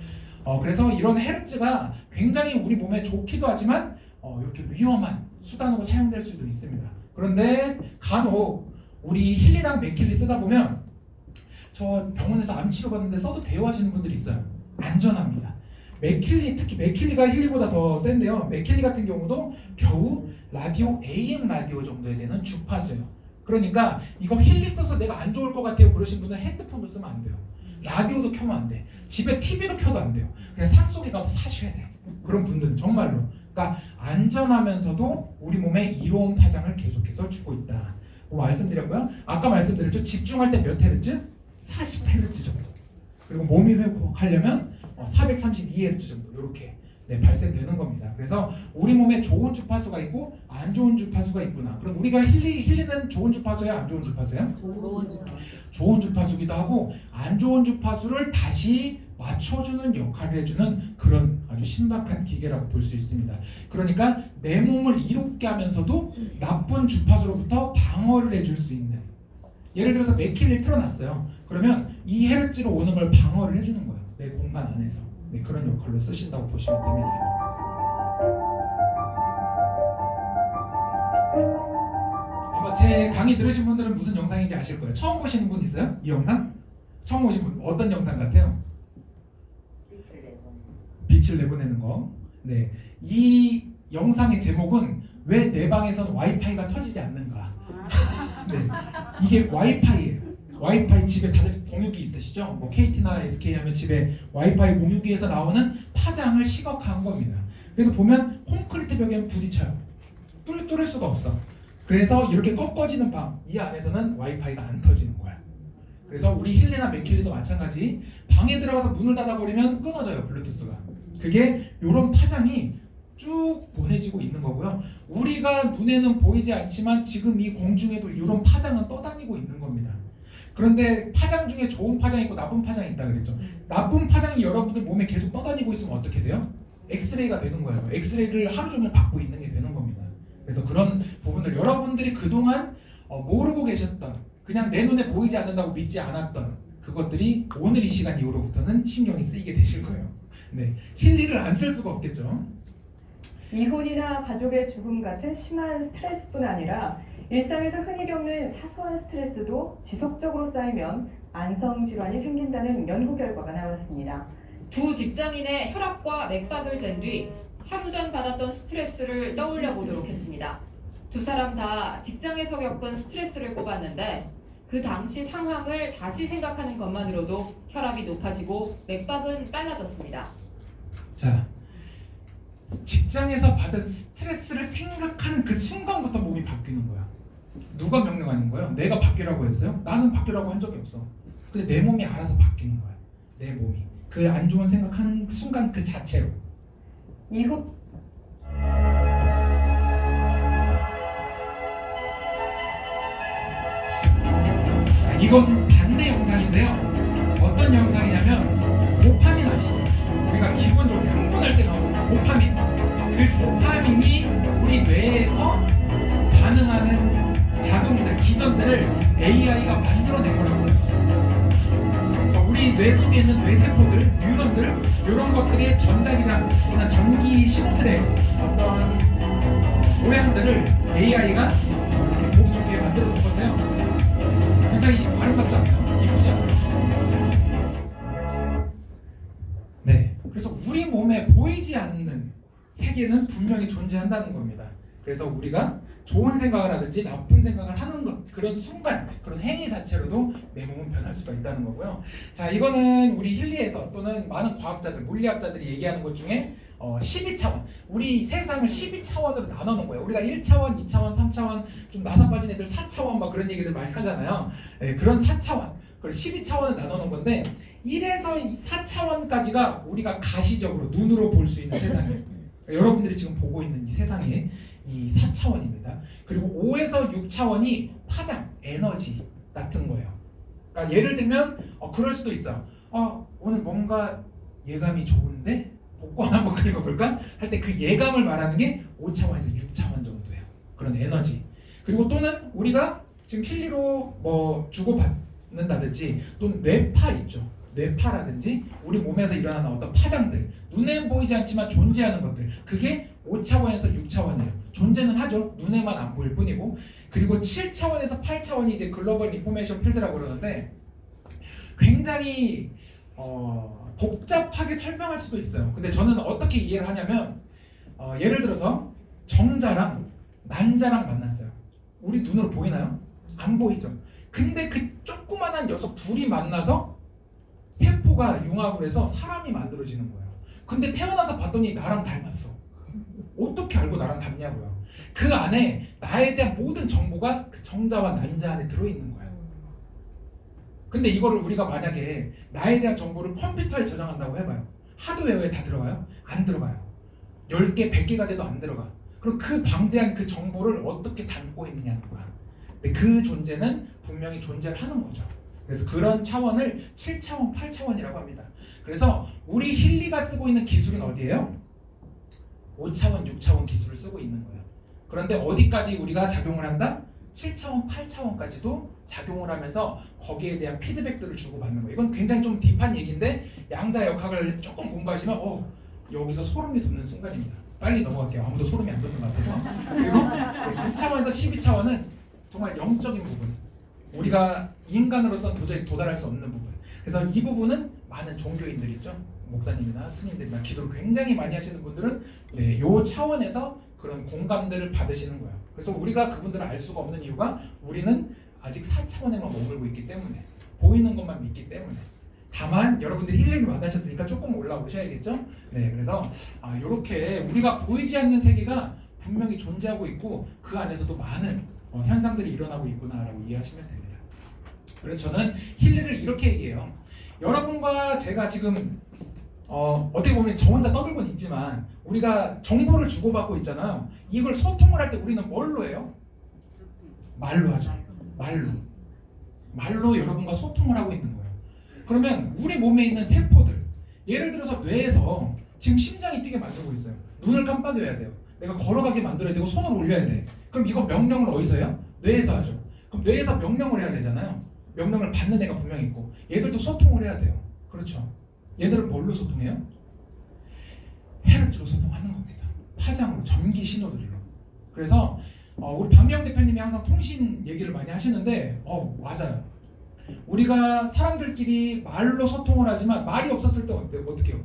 그래서 이런 헤르츠가 굉장히 우리 몸에 좋기도 하지만 이렇게 위험한 수단으로 사용될 수도 있습니다. 그런데 간혹 우리 힐리랑 맥킬리 쓰다 보면 저 병원에서 암 치료 받는데 써도 돼요 하시는 분들이 있어요. 안전합니다. 맥킬리, 특히 맥킬리가 힐리보다 더 센데요. 맥킬리 같은 경우도 겨우 라디오 AM 라디오 정도에 되는 주파수예요. 그러니까 이거 힐리 써서 내가 안 좋을 것 같아요 그러신 분은 핸드폰도 쓰면 안 돼요. 라디오도 켜면 안 돼. 집에 TV도 켜도 안 돼요. 그냥 산속에 가서 사셔야 돼. 그런 분들은 정말로. 그러니까 안전하면서도 우리 몸에 이로운 파장을 계속해서 주고 있다. 뭐 말씀드렸고요. 아까 말씀드렸죠. 집중할 때 몇 헤르츠? 40헤르츠 정도. 그리고 몸이 회복하려면 432헤르츠 정도 이렇게 발생되는 겁니다. 그래서 우리 몸에 좋은 주파수가 있고 안 좋은 주파수가 있구나. 그럼 우리가 힐리는 좋은 주파수야, 안 좋은 주파수야? 좋은 주파수기도 하고 안 좋은 주파수를 다시 맞춰주는 역할을 해주는 그런 아주 신박한 기계라고 볼 수 있습니다. 그러니까 내 몸을 이롭게 하면서도 나쁜 주파수로부터 방어를 해줄 수 있는. 예를 들어서 맥힐리를 틀어놨어요. 그러면 이 헤르츠로 오는 걸 방어를 해주는 거예요. 내 공간 안에서. 그런 역할로 쓰신다고 보시면 됩니다. 아마 제 강의 들으신 분들은 무슨 영상인지 아실 거예요. 처음 보시는 분 있어요? 이 영상? 처음 보신 분 어떤 영상 같아요? 빛을 내보내는 거. 네, 이 영상의 제목은 왜 내 방에선 와이파이가 터지지 않는가? 네, 이게 와이파이예요. 와이파이 집에 다들 공유기 있으시죠? 뭐 KT나 SK 하면 집에 와이파이 공유기에서 나오는 파장을 시각화한 겁니다. 그래서 보면 콘크리트 벽에 부딪혀요. 뚫을 수가 없어. 그래서 이렇게 꺾어지는 방, 이 안에서는 와이파이가 안 터지는 거야. 그래서 우리 힐리나 맥킬리도 마찬가지. 방에 들어가서 문을 닫아버리면 끊어져요, 블루투스가. 그게 이런 파장이 쭉 보내지고 있는 거고요. 우리가 눈에는 보이지 않지만 지금 이 공중에도 이런 파장은 떠다니고 있는 겁니다. 그런데 파장 중에 좋은 파장이 있고 나쁜 파장이 있다 그랬죠. 나쁜 파장이 여러분들 몸에 계속 떠다니고 있으면 어떻게 돼요? 엑스레이가 되는 거예요. 엑스레이를 하루 종일 받고 있는 게 되는 겁니다. 그래서 그런 부분들 여러분들이 그동안 모르고 계셨던, 그냥 내 눈에 보이지 않는다고 믿지 않았던 그것들이 오늘 이 시간 이후로부터는 신경이 쓰이게 되실 거예요. 네, 힐리를 안 쓸 수가 없겠죠. 이혼이나 가족의 죽음 같은 심한 스트레스뿐 아니라 일상에서 흔히 겪는 사소한 스트레스도 지속적으로 쌓이면 안성 질환이 생긴다는 연구 결과가 나왔습니다. 두 직장인의 혈압과 맥박을 잰 뒤 하루 전 받았던 스트레스를 떠올려 보도록 했습니다. 두 사람 다 직장에서 겪은 스트레스를 꼽았는데 그 당시 상황을 다시 생각하는 것만으로도 혈압이 높아지고 맥박은 빨라졌습니다. 자, 직장에서 받은 스트레스를 생각하는 그 순간부터 몸이 바뀌는 거야. 누가 명령하는 거예요? 내가 바뀌라고 했어요? 나는 바뀌라고 한 적이 없어. 근데 내 몸이 알아서 바뀌는 거야. 내 몸이. 그 안 좋은 생각하는 순간 그 자체로. 이후 자, 이건 반대 영상인데요. 어떤 영상이냐면 도파민 아시죠? 우리가 기본적으로 흥분할 때 나오는 도파민. 그 도파민이 우리 뇌에서 반응하는 작용들, 기전들을 AI가 만들어낸 거라고 해요. 그러니까 우리 뇌 속에 있는 뇌세포들, 뉴런들 이런 것들의 전자기장 또는 전기 신호들의 어떤 모양들을 AI가 이렇게 보기 좋게 만들어 놓은 건데요. 굉장히 아름답지 않나요? 이쁘지 않나요? 네, 그래서 우리 몸에 보이지 않는 세계는 분명히 존재한다는 겁니다. 그래서 우리가 좋은 생각을 하든지 나쁜 생각을 하는 것, 그런 순간, 그런 행위 자체로도 내 몸은 변할 수가 있다는 거고요. 자, 이거는 우리 힐리에서 또는 많은 과학자들, 물리학자들이 얘기하는 것 중에 12차원, 우리 세상을 12차원으로 나눠놓은 거예요. 우리가 1차원, 2차원, 3차원, 좀 나사 빠진 애들 4차원 막 그런 얘기들 많이 하잖아요. 네, 그런 4차원, 그걸 12차원을 나눠놓은 건데 1에서 4차원까지가 우리가 가시적으로 눈으로 볼 수 있는 세상이에요. 여러분들이 지금 보고 있는 이 세상이 이 4차원입니다. 그리고 5에서 6차원이 파장, 에너지 같은 거예요. 그러니까 예를 들면 그럴 수도 있어. 오늘 뭔가 예감이 좋은데 복권 한번 긁어볼까? 할 때 그 예감을 말하는 게 5차원에서 6차원 정도예요. 그런 에너지. 그리고 또는 우리가 지금 힐리로 뭐 주고받는다든지 또는 뇌파 있죠. 뇌파라든지 우리 몸에서 일어나는 어떤 파장들, 눈에 보이지 않지만 존재하는 것들, 그게 5차원에서 6차원이에요. 존재는 하죠. 눈에만 안 보일 뿐이고. 그리고 7차원에서 8차원이 이제 글로벌 인포메이션 필드라고 그러는데 굉장히 복잡하게 설명할 수도 있어요. 근데 저는 어떻게 이해를 하냐면 예를 들어서 정자랑 난자랑 만났어요. 우리 눈으로 보이나요? 안 보이죠. 근데 그 조그만한 녀석 둘이 만나서 세포가 융합을 해서 사람이 만들어지는 거예요. 근데 태어나서 봤더니 나랑 닮았어. 어떻게 알고 나랑 닮냐고요. 그 안에 나에 대한 모든 정보가 그 정자와 난자 안에 들어있는 거예요. 근데 이거를 우리가 만약에 나에 대한 정보를 컴퓨터에 저장한다고 해봐요. 하드웨어에 다 들어가요? 안 들어가요. 10개, 100개가 돼도 안 들어가. 그럼 그 방대한 그 정보를 어떻게 담고 있느냐는 거야. 근데 그 존재는 분명히 존재를 하는 거죠. 그래서 그런 차원을 7차원, 8차원이라고 합니다. 그래서 우리 힐리가 쓰고 있는 기술은 어디예요? 5차원, 6차원 기술을 쓰고 있는 거예요. 그런데 어디까지 우리가 작용을 한다? 7차원, 8차원까지도 작용을 하면서 거기에 대한 피드백들을 주고받는 거예요. 이건 굉장히 좀 딥한 얘기인데 양자 역학을 조금 공부하시면 여기서 소름이 돋는 순간입니다. 빨리 넘어갈게요. 아무도 소름이 안 돋는 것 같아서. 그리고 9차원에서 12차원은 정말 영적인 부분, 우리가 인간으로서는 도저히 도달할 수 없는 부분. 그래서 이 부분은 많은 종교인들 있죠. 목사님이나 스님들이나 기도를 굉장히 많이 하시는 분들은 이 차원에서 그런 공감들을 받으시는 거예요. 그래서 우리가 그분들을 알 수가 없는 이유가 우리는 아직 4차원에만 머물고 있기 때문에, 보이는 것만 믿기 때문에. 다만 여러분들이 힐링을 만나셨으니까 조금 올라오셔야겠죠. 네, 그래서 이렇게 우리가 보이지 않는 세계가 분명히 존재하고 있고 그 안에서도 많은 현상들이 일어나고 있구나라고 이해하시면 됩니다. 그래서 저는 힐리를 이렇게 얘기해요. 여러분과 제가 지금 어떻게 보면 저 혼자 떠들고는 있지만 우리가 정보를 주고받고 있잖아요. 이걸 소통을 할 때 우리는 뭘로 해요? 말로 하죠. 말로 여러분과 소통을 하고 있는 거예요. 그러면 우리 몸에 있는 세포들, 예를 들어서 뇌에서 지금 심장이 뛰게 만들고 있어요. 눈을 깜빡여야 돼요. 내가 걸어가게 만들어야 되고 손을 올려야 돼. 그럼 이거 명령을 어디서 해요? 뇌에서 하죠. 그럼 뇌에서 명령을 해야 되잖아요. 명령을 받는 애가 분명히 있고 얘들도 소통을 해야 돼요. 그렇죠. 얘들은 뭘로 소통해요? 헤르츠로 소통하는 겁니다. 파장으로, 전기 신호들로. 그래서 우리 박명 대표님이 항상 통신 얘기를 많이 하시는데 맞아요. 우리가 사람들끼리 말로 소통을 하지만 말이 없었을 때 어떻게 해요?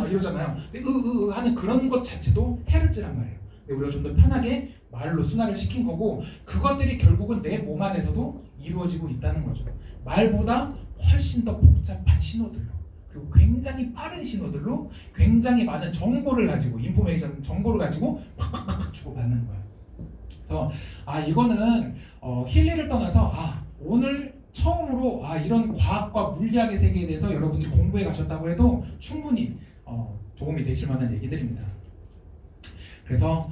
이러잖아요. 하는 그런 것 자체도 헤르츠란 말이에요. 근데 우리가 좀 더 편하게 말로 순화를 시킨 거고 그것들이 결국은 내 몸 안에서도 이루어지고 있다는 거죠. 말보다 훨씬 더 복잡한 신호들로 그리고 굉장히 빠른 신호들로 굉장히 많은 정보를 가지고 인포메이션 정보를 가지고 팍팍팍 주고받는 거예요. 그래서 이거는 힐리를 떠나서 오늘 처음으로 이런 과학과 물리학의 세계에 대해서 여러분들이 공부해 가셨다고 해도 충분히 도움이 되실 만한 얘기들입니다. 그래서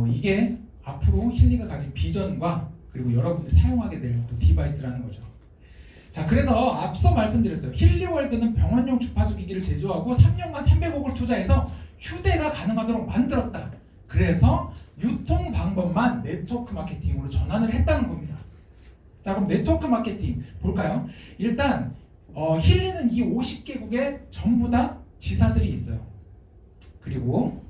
이게 앞으로 힐리가 가진 비전과 그리고 여러분들이 사용하게 될 또 디바이스라는 거죠. 자, 그래서 앞서 말씀드렸어요. 힐리월드는 병원용 주파수 기기를 제조하고 3년간 300억을 투자해서 휴대가 가능하도록 만들었다. 그래서 유통 방법만 네트워크 마케팅으로 전환을 했다는 겁니다. 자, 그럼 네트워크 마케팅 볼까요? 일단 힐리는 이 50개국에 전부 다 지사들이 있어요. 그리고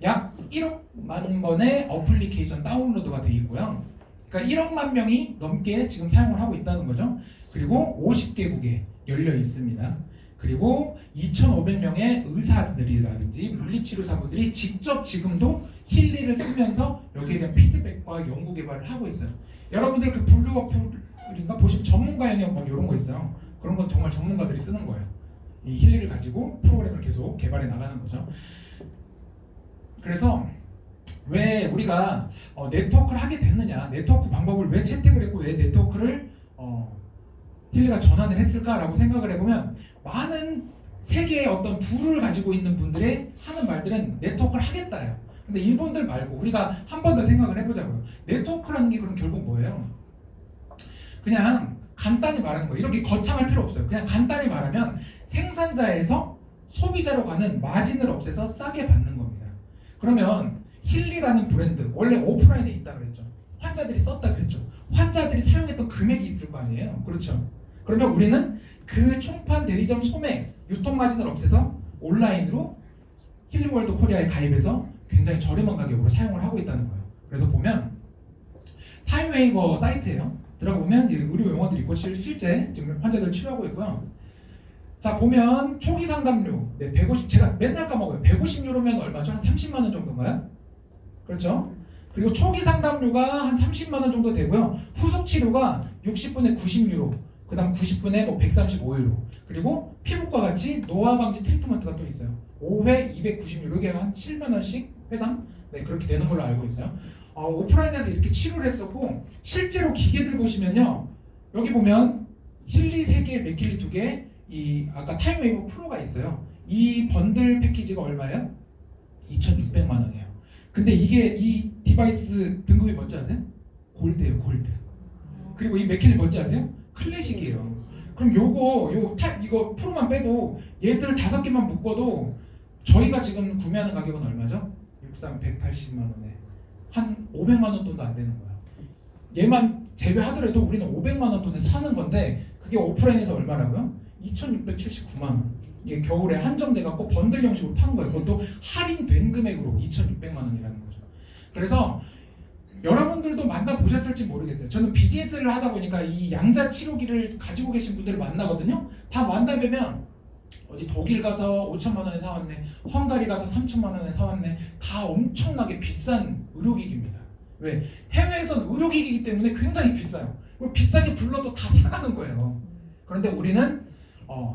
약 1억만 번의 어플리케이션 다운로드가 돼 있고요. 그러니까 1억만 명이 넘게 지금 사용을 하고 있다는 거죠. 그리고 50개국에 열려 있습니다. 그리고 2,500명의 의사들이라든지 물리치료사분들이 직접 지금도 힐리를 쓰면서 여기에 대한 피드백과 연구 개발을 하고 있어요. 여러분들 그 블루 어플인가 보시면 전문가 영역 막 이런 거 있어요. 그런 건 정말 전문가들이 쓰는 거예요. 이 힐리를 가지고 프로그램을 계속 개발해 나가는 거죠. 그래서 왜 우리가 네트워크를 하게 됐느냐, 네트워크 방법을 왜 채택을 했고 왜 네트워크를 힐리가 전환을 했을까라고 생각을 해보면 많은 세계의 어떤 부를 가지고 있는 분들의 하는 말들은 네트워크를 하겠다예요. 근데 이분들 말고 우리가 한 번 더 생각을 해보자고요. 네트워크라는 게 그럼 결국 뭐예요? 그냥 간단히 말하는 거예요. 이렇게 거창할 필요 없어요. 그냥 간단히 말하면 생산자에서 소비자로 가는 마진을 없애서 싸게 받는 겁니다. 그러면 힐리라는 브랜드 원래 오프라인에 있다 그랬죠. 환자들이 썼다 그랬죠. 환자들이 사용했던 금액이 있을 거 아니에요. 그렇죠. 그러면 우리는 그 총판 대리점 소매 유통 마진을 없애서 온라인으로 힐리월드 코리아에 가입해서 굉장히 저렴한 가격으로 사용을 하고 있다는 거예요. 그래서 보면 타임웨이버 사이트예요. 들어보면 의료 용어들이 있고 실제 지금 환자들 치료하고 있고요. 자, 보면 초기 상담료 150, 제가 맨날 까먹어요. 150유로면 얼마죠? 한 30만 원 정도인가요? 그렇죠? 그리고 초기 상담료가 한 30만 원 정도 되고요. 후속 치료가 60분에 90유로, 그 다음 90분에 135유로, 그리고 피부과 같이 노화 방지 트리트먼트가 또 있어요. 5회 290유로, 이게 한 7만 원씩 회당? 그렇게 되는 걸로 알고 있어요. 오프라인에서 이렇게 치료를 했었고 실제로 기계들 보시면요. 여기 보면 힐리 3개, 맥힐리 2개, 이 아까 타임웨이브 프로가 있어요. 이 번들 패키지가 얼마예요? 2,600만 원이에요. 근데 이게 이 디바이스 등급이 뭔지 아세요? 골드예요, 골드. 그리고 이 맥힐리 뭔지 아세요? 클래식이에요. 그럼 이거 프로만 빼도 얘들 5개만 묶어도 저희가 지금 구매하는 가격은 얼마죠? 180만 원에 한 500만 원 돈도 안 되는 거예요. 얘만 제외하더라도 우리는 500만 원 돈에 사는 건데 그게 오프라인에서 얼마라고요? 2,679만 원. 이게 겨울에 한정돼 갖고 번들 형식으로 파는 거예요. 그것도 할인된 금액으로 2,600만 원이라는 거죠. 그래서 여러분들도 만나보셨을지 모르겠어요. 저는 비즈니스를 하다 보니까 이 양자 치료기를 가지고 계신 분들을 만나거든요. 다 만나뵈면 어디 독일 가서 5천만 원에 사왔네, 헝가리 가서 3천만 원에 사왔네, 다 엄청나게 비싼 의료기기입니다. 왜? 해외에선 의료기기이기 때문에 굉장히 비싸요. 그리고 비싸게 불러도 다 사가는 거예요. 그런데 우리는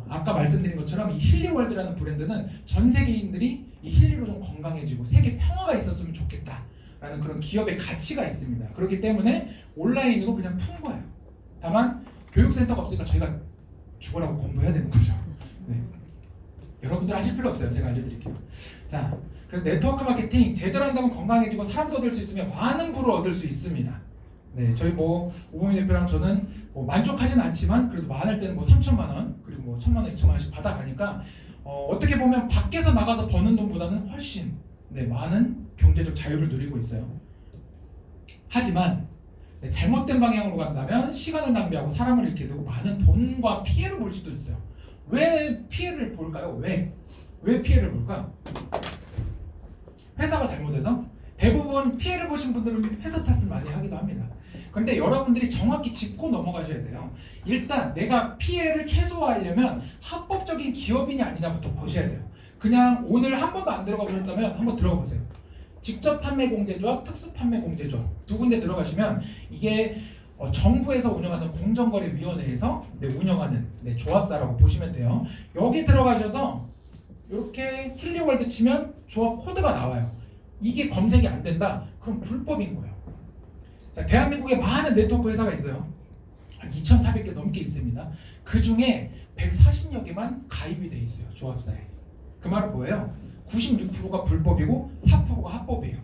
아까 말씀드린 것처럼 이 힐리월드라는 브랜드는 전 세계인들이 이 힐리로 좀 건강해지고 세계 평화가 있었으면 좋겠다라는 그런 기업의 가치가 있습니다. 그렇기 때문에 온라인으로 그냥 푼 거예요. 다만 교육센터가 없으니까 저희가 죽으라고 공부해야 되는 거죠. 네. 여러분들 하실 필요 없어요. 제가 알려드릴게요. 자, 그래서 네트워크 마케팅 제대로 한다면 건강해지고 사람도 얻을 수 있으면 많은 부를 얻을 수 있습니다. 네, 저희 오범희 대표랑 저는 만족하진 않지만 그래도 많을 때는 3천만 원 그리고 1,000만 원, 2천만 원씩 받아가니까 어떻게 보면 밖에서 나가서 버는 돈보다는 훨씬 많은 경제적 자유를 누리고 있어요. 하지만 잘못된 방향으로 간다면 시간을 낭비하고 사람을 잃게 되고 많은 돈과 피해를 볼 수도 있어요. 왜 피해를 볼까요? 왜 피해를 볼까? 회사가 잘못해서 대부분 피해를 보신 분들은 회사 탓을 많이 하기도 합니다. 그런데 여러분들이 정확히 짚고 넘어가셔야 돼요. 일단 내가 피해를 최소화하려면 합법적인 기업이냐 아니냐부터 보셔야 돼요. 그냥 오늘 한 번도 안 들어가 보셨다면 한번 들어가 보세요. 직접 판매 공제조합, 특수 판매 공제조합 두 군데 들어가시면 이게 정부에서 운영하는 공정거래위원회에서 운영하는 조합사라고 보시면 돼요. 여기 들어가셔서 이렇게 힐리월드 치면 조합 코드가 나와요. 이게 검색이 안 된다? 그럼 불법인 거예요. 자, 대한민국에 많은 네트워크 회사가 있어요. 한 2,400개 넘게 있습니다. 그 중에 140여 개만 가입이 돼 있어요. 조합사에. 그 말은 뭐예요? 96%가 불법이고 4%가 합법이에요.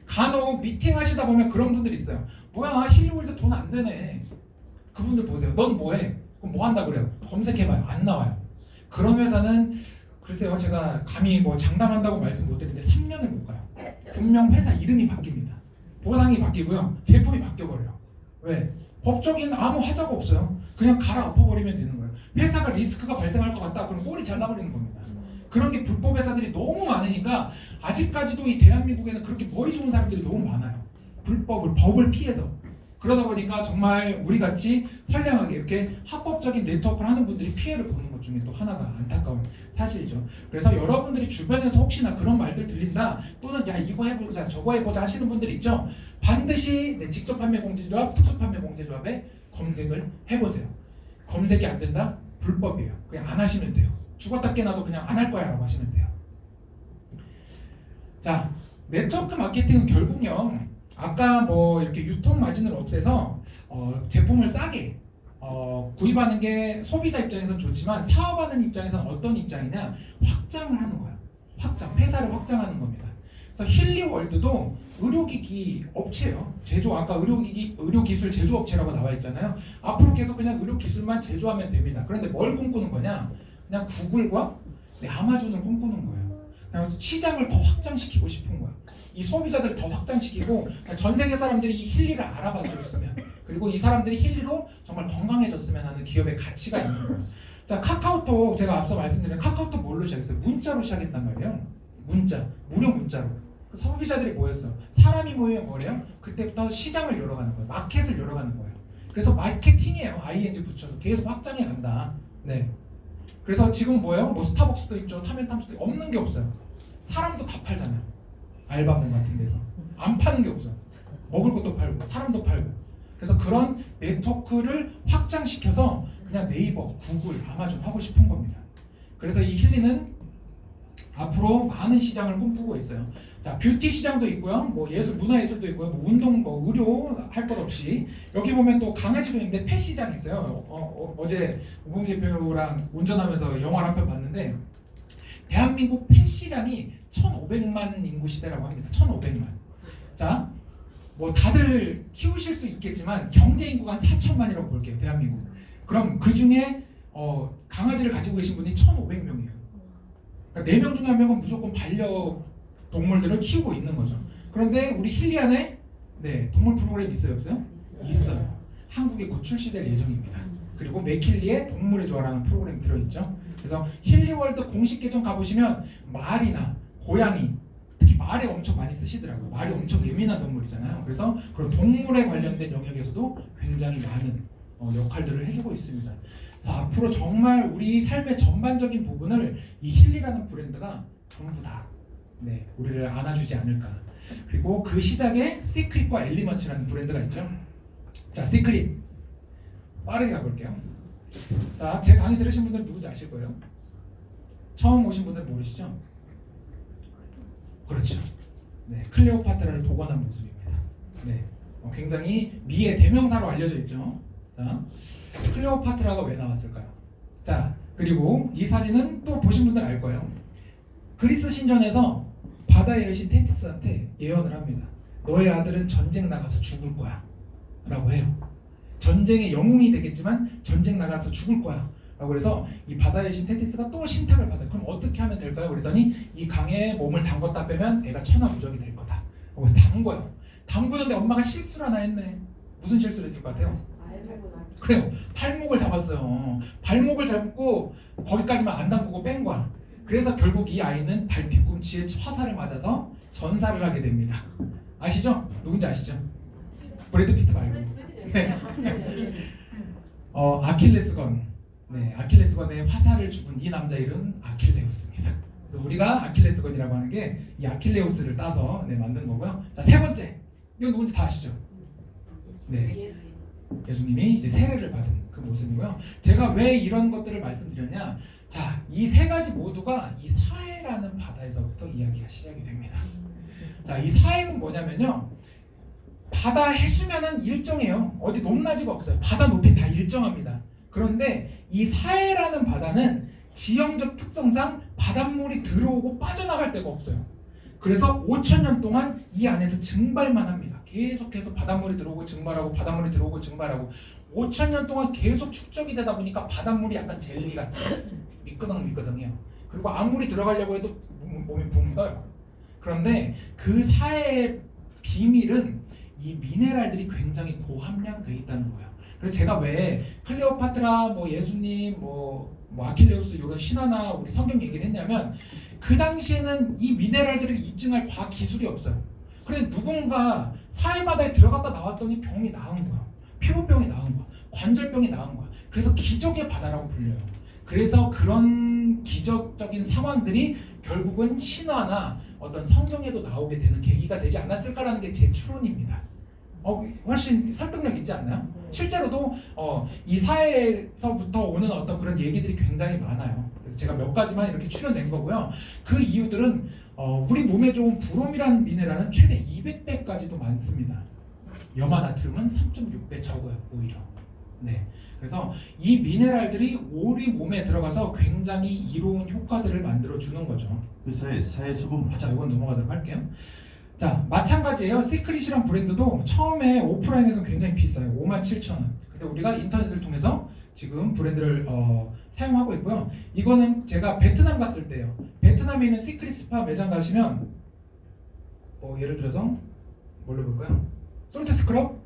간혹 미팅 하시다 보면 그런 분들 있어요. 뭐야 힐리월드 돈 안 되네. 그분들 보세요. 넌 뭐해? 그럼 뭐 한다 그래요? 검색해봐요. 안 나와요. 그런 회사는 글쎄요 제가 감히 뭐 장담한다고 말씀 못 드리는데 3년을 못 가요. 분명 회사 이름이 바뀝니다. 보상이 바뀌고요. 제품이 바뀌어버려요. 왜? 법적인 아무 하자가 없어요. 그냥 갈아엎어버리면 되는 거예요. 회사가 리스크가 발생할 것 같다. 그럼 꼴이 잘나버리는 겁니다. 그런 게 불법 회사들이 너무 많으니까 아직까지도 이 대한민국에는 그렇게 머리 좋은 사람들이 너무 많아요. 법을 피해서. 그러다 보니까 정말 우리같이 선량하게 이렇게 합법적인 네트워크를 하는 분들이 피해를 보는 것 중에 또 하나가 안타까운 사실이죠. 그래서 여러분들이 주변에서 혹시나 그런 말들 들린다 또는 야 이거 해보자 저거 해보자 하시는 분들이 있죠. 반드시 직접 판매 공제조합, 특수 판매 공제조합에 검색을 해보세요. 검색이 안 된다? 불법이에요. 그냥 안 하시면 돼요. 죽었다 깨나도 그냥 안 할 거야 라고 하시면 돼요. 자, 네트워크 마케팅은 결국요 아까 뭐 이렇게 유통 마진을 없애서 제품을 싸게 구입하는 게 소비자 입장에서는 좋지만 사업하는 입장에서는 어떤 입장이냐 확장을 하는 거예요. 회사를 확장하는 겁니다. 그래서 힐리월드도 의료기기 업체예요. 아까 의료기술 제조업체라고 나와 있잖아요. 앞으로 계속 그냥 의료기술만 제조하면 됩니다. 그런데 뭘 꿈꾸는 거냐? 그냥 구글과 아마존을 꿈꾸는 거예요. 그냥 시장을 더 확장시키고 싶은 거야. 이 소비자들을 더 확장시키고 전 세계 사람들이 이 힐리를 알아봐줬으면 그리고 이 사람들이 힐리로 정말 건강해졌으면 하는 기업의 가치가 있는 거예요. 자, 카카오톡 제가 앞서 말씀드린 카카오톡 뭘로 시작했어요? 문자로 시작했단 말이에요. 문자, 무료 문자로. 소비자들이 모였어요. 사람이 모이면 뭐래요? 그때부터 시장을 열어가는 거예요. 마켓을 열어가는 거예요. 그래서 마케팅이에요. ing 붙여서 계속 확장해 간다. 네. 그래서 지금 뭐예요? 뭐 스타벅스도 있죠. 타멘탐스도 없는 게 없어요. 사람도 다 팔잖아요. 알바몬 같은 데서 안 파는 게 없어요. 먹을 것도 팔고 사람도 팔고. 그래서 그런 네트워크를 확장시켜서 그냥 네이버, 구글, 아마존 하고 싶은 겁니다. 그래서 이 힐리는 앞으로 많은 시장을 꿈꾸고 있어요. 자, 뷰티 시장도 있고요. 뭐 예술, 문화예술도 있고요. 뭐 운동, 뭐 의료 할 것 없이 여기 보면 또 강아지도 있는데 펫 시장이 있어요. 어제 우봉기 대표랑 운전하면서 영화를 한 편 봤는데 대한민국 펫 시장이 1,500만 인구 시대라고 합니다. 1,500만. 자, 뭐 다들 키우실 수 있겠지만 경제 인구가 한 4천만이라고 볼게요. 대한민국. 그럼 그 중에 강아지를 가지고 계신 분이 1,500명이에요. 그러니까 4명 중에 1명은 무조건 반려동물들을 키우고 있는 거죠. 그런데 우리 힐리 안에 동물 프로그램이 있어요? 없어요? 있어요. 한국에 곧 출시될 예정입니다. 그리고 맥킬리의 동물의 조화라는 프로그램이 들어있죠. 그래서 힐리월드 공식 계정 가보시면 말이나 고양이, 특히 말에 엄청 많이 쓰시더라고요. 말이 엄청 예민한 동물이잖아요. 그래서 그런 동물에 관련된 영역에서도 굉장히 많은 역할들을 해주고 있습니다. 그래서 앞으로 정말 우리 삶의 전반적인 부분을 이 힐리라는 브랜드가 전부 다 우리를 안아주지 않을까. 그리고 그 시작에 시크릿과 엘리먼츠라는 브랜드가 있죠. 자, 시크릿 빠르게 가볼게요. 자, 제 강의 들으신 분들은 누군지 아실 거예요. 처음 오신 분들은 모르시죠? 그렇죠. 클레오파트라를 복원한 모습입니다. 굉장히 미의 대명사로 알려져 있죠. 자, 클레오파트라가 왜 나왔을까요? 자, 그리고 이 사진은 또 보신 분들 알 거예요. 그리스 신전에서 바다의 여신 테티스한테 예언을 합니다. 너의 아들은 전쟁 나가서 죽을 거야 라고 해요. 전쟁의 영웅이 되겠지만 전쟁 나가서 죽을 거야 라고 해서 이 바다의 여신 테티스가 또 신탁을 받아요. 그럼 어떻게 하면 될까요? 그랬더니 이 강에 몸을 담궜다 빼면 애가 천하무적이 될 거다. 그래서 담궈요. 담그는데 엄마가 실수를 하나 했네. 무슨 실수를 했을 것 같아요? 그래요. 발목을 잡았어요. 발목을 잡고 거기까지만 안 담그고 뺀 거야. 그래서 결국 이 아이는 발 뒤꿈치에 화살을 맞아서 전사를 하게 됩니다. 아시죠? 누군지 아시죠? 브래드 피트 말고. 네. 아킬레스건. 네, 아킬레스건에 화살을 죽은 이 남자 이름 아킬레우스입니다. 그래서 우리가 아킬레스건이라고 하는 게 이 아킬레우스를 따서 만든 거고요. 자, 세 번째. 이거 누군지 다 아시죠? 네. 예수님이 이제 세례를 받은 그 모습이고요. 제가 왜 이런 것들을 말씀드렸냐? 자, 이 세 가지 모두가 이 사해라는 바다에서부터 이야기가 시작이 됩니다. 자, 이 사해는 뭐냐면요. 바다 해수면은 일정해요. 어디 높낮이가 없어요. 바다 높이 다 일정합니다. 그런데 이 사해라는 바다는 지형적 특성상 바닷물이 들어오고 빠져나갈 데가 없어요. 그래서 5,000년 동안 이 안에서 증발만 합니다. 계속해서 바닷물이 들어오고 증발하고 바닷물이 들어오고 증발하고 5,000년 동안 계속 축적이 되다 보니까 바닷물이 약간 젤리 같은 미끄덩미끄덩해요. 그리고 아무리 들어가려고 해도 몸이 붕 떠요. 그런데 그 사해의 비밀은 이 미네랄들이 굉장히 고함량 되어 있다는 거예요. 그래서 제가 왜 클레오파트라, 예수님, 아킬레우스 이런 신화나 우리 성경 얘기를 했냐면 그 당시에는 이 미네랄들을 입증할 과학 기술이 없어요. 그래서 누군가 사해바다에 들어갔다 나왔더니 병이 나은 거야. 피부병이 나은 거야. 관절병이 나은 거야. 그래서 기적의 바다라고 불려요. 그래서 그런 기적적인 상황들이 결국은 신화나 어떤 성경에도 나오게 되는 계기가 되지 않았을까라는 게 제 추론입니다. 훨씬 설득력 있지 않나요? 실제로도 이 사회에서부터 오는 어떤 그런 얘기들이 굉장히 많아요. 그래서 제가 몇 가지만 이렇게 추려낸 거고요. 그 이유들은 우리 몸에 좋은 브롬이라는 미네랄은 최대 200배까지도 많습니다. 염화나트륨은 3.6배 적어요, 오히려. 네. 그래서 이 미네랄들이 우리 몸에 들어가서 굉장히 이로운 효과들을 만들어 주는 거죠. 회사의 사회 수분. 자, 이건 넘어가도록 할게요. 자, 마찬가지예요. 시크릿이란 브랜드도 처음에 오프라인에서 굉장히 비싸요. 57,000원. 근데 우리가 인터넷을 통해서 지금 브랜드를 사용하고 있고요. 이거는 제가 베트남 갔을 때요. 베트남에 있는 시크릿 스파 매장 가시면 예를 들어서 뭘로 볼까요? 솔트 스크럽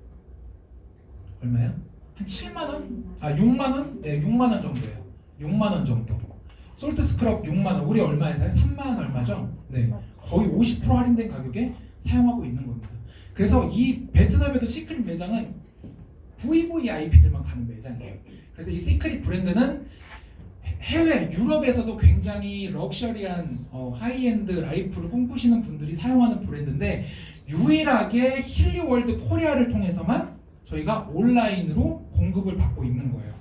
얼마예요? 한 7만원? 6만원? 네, 6만원 정도예요. 6만원 정도. 솔트 스크럽 6만원. 우리 얼마에 사요? 3만원 얼마죠? 네, 거의 50% 할인된 가격에 사용하고 있는 겁니다. 그래서 이 베트남에도 시크릿 매장은 VVIP들만 가는 매장이에요. 그래서 이 시크릿 브랜드는 해외 유럽에서도 굉장히 럭셔리한 하이엔드 라이프를 꿈꾸시는 분들이 사용하는 브랜드인데 유일하게 힐리월드 코리아를 통해서만 저희가 온라인으로 공급을 받고 있는 거예요.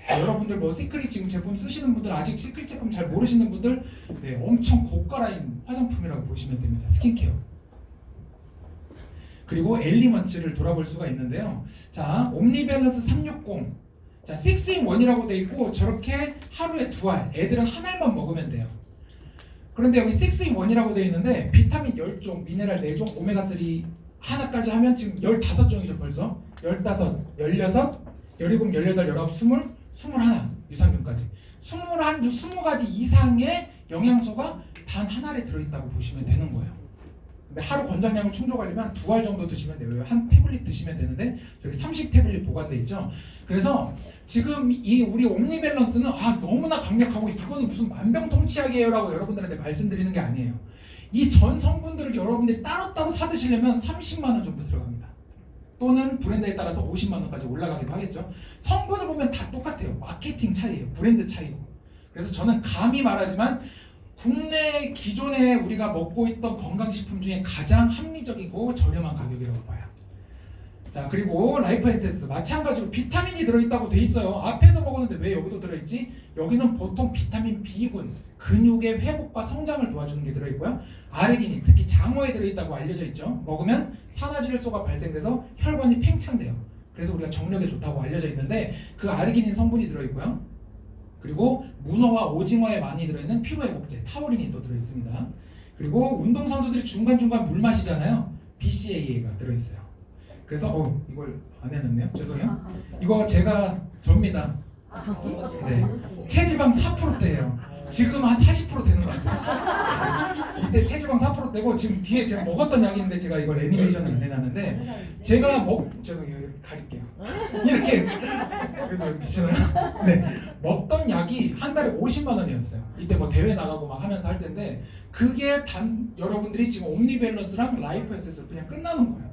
여러분들 시크릿 지금 제품 쓰시는 분들 아직 시크릿 제품 잘 모르시는 분들 엄청 고가라인 화장품이라고 보시면 됩니다. 스킨케어. 그리고 엘리먼츠를 돌아볼 수가 있는데요. 자, 옴니밸런스 360. 자, 6-in-1이라고 돼 있고 저렇게 하루에 2알, 애들은 한 알만 먹으면 돼요. 그런데 여기 6-in-1이라고 돼 있는데 비타민 10종, 미네랄 4종, 오메가3 하나까지 하면 지금 15종이죠 벌써. 15, 16, 17, 18, 19, 20, 21 유산균까지 20가지 이상의 영양소가 단 한 알에 들어있다고 보시면 되는 거예요. 근데 하루 권장량을 충족하려면 2알 정도 드시면 돼요. 한 태블릿 드시면 되는데 저기 30태블릿 보관돼 있죠. 그래서 지금 이 우리 옴니밸런스는 너무나 강력하고 이거는 무슨 만병통치약이에요라고 여러분들한테 말씀드리는 게 아니에요. 이 전 성분들을 여러분들이 따로따로 사 드시려면 30만 원 정도 들어갑니다. 또는 브랜드에 따라서 50만 원까지 올라가기도 하겠죠. 성분을 보면 다 똑같아요. 마케팅 차이예요. 브랜드 차이고. 그래서 저는 감히 말하지만 국내 기존에 우리가 먹고 있던 건강식품 중에 가장 합리적이고 저렴한 가격이라고 봐요. 자, 그리고 라이프 엔센스 마찬가지로 비타민이 들어있다고 돼 있어요. 앞에서 먹었는데 왜 여기도 들어있지? 여기는 보통 비타민 B군, 근육의 회복과 성장을 도와주는 게 들어있고요. 아르기닌, 특히 장어에 들어있다고 알려져 있죠. 먹으면 산화질소가 발생돼서 혈관이 팽창돼요. 그래서 우리가 정력에 좋다고 알려져 있는데 그 아르기닌 성분이 들어있고요. 그리고 문어와 오징어에 많이 들어있는 피부회복제 타우린이 또 들어있습니다. 그리고 운동선수들이 중간중간 물 마시잖아요. BCAA가 들어있어요. 그래서 이걸 안 해놨네요. 죄송해요. 이거 제가 접니다. 네, 체지방 4%대예요. 지금 한 40% 되는 것 같아요. 이때 체지방 4%대고 지금 뒤에 제가 먹었던 약인데 제가 이걸 애니메이션을 안 해놨는데 제가 저기 가릴게요. 이렇게 그리고 여기 비치나요? 네, 먹던 약이 한 달에 50만 원이었어요. 이때 뭐 대회 나가고 막 하면서 할 텐데 그게 단 여러분들이 지금 옴니밸런스랑 라이프 액세스로 그냥 끝나는 거예요.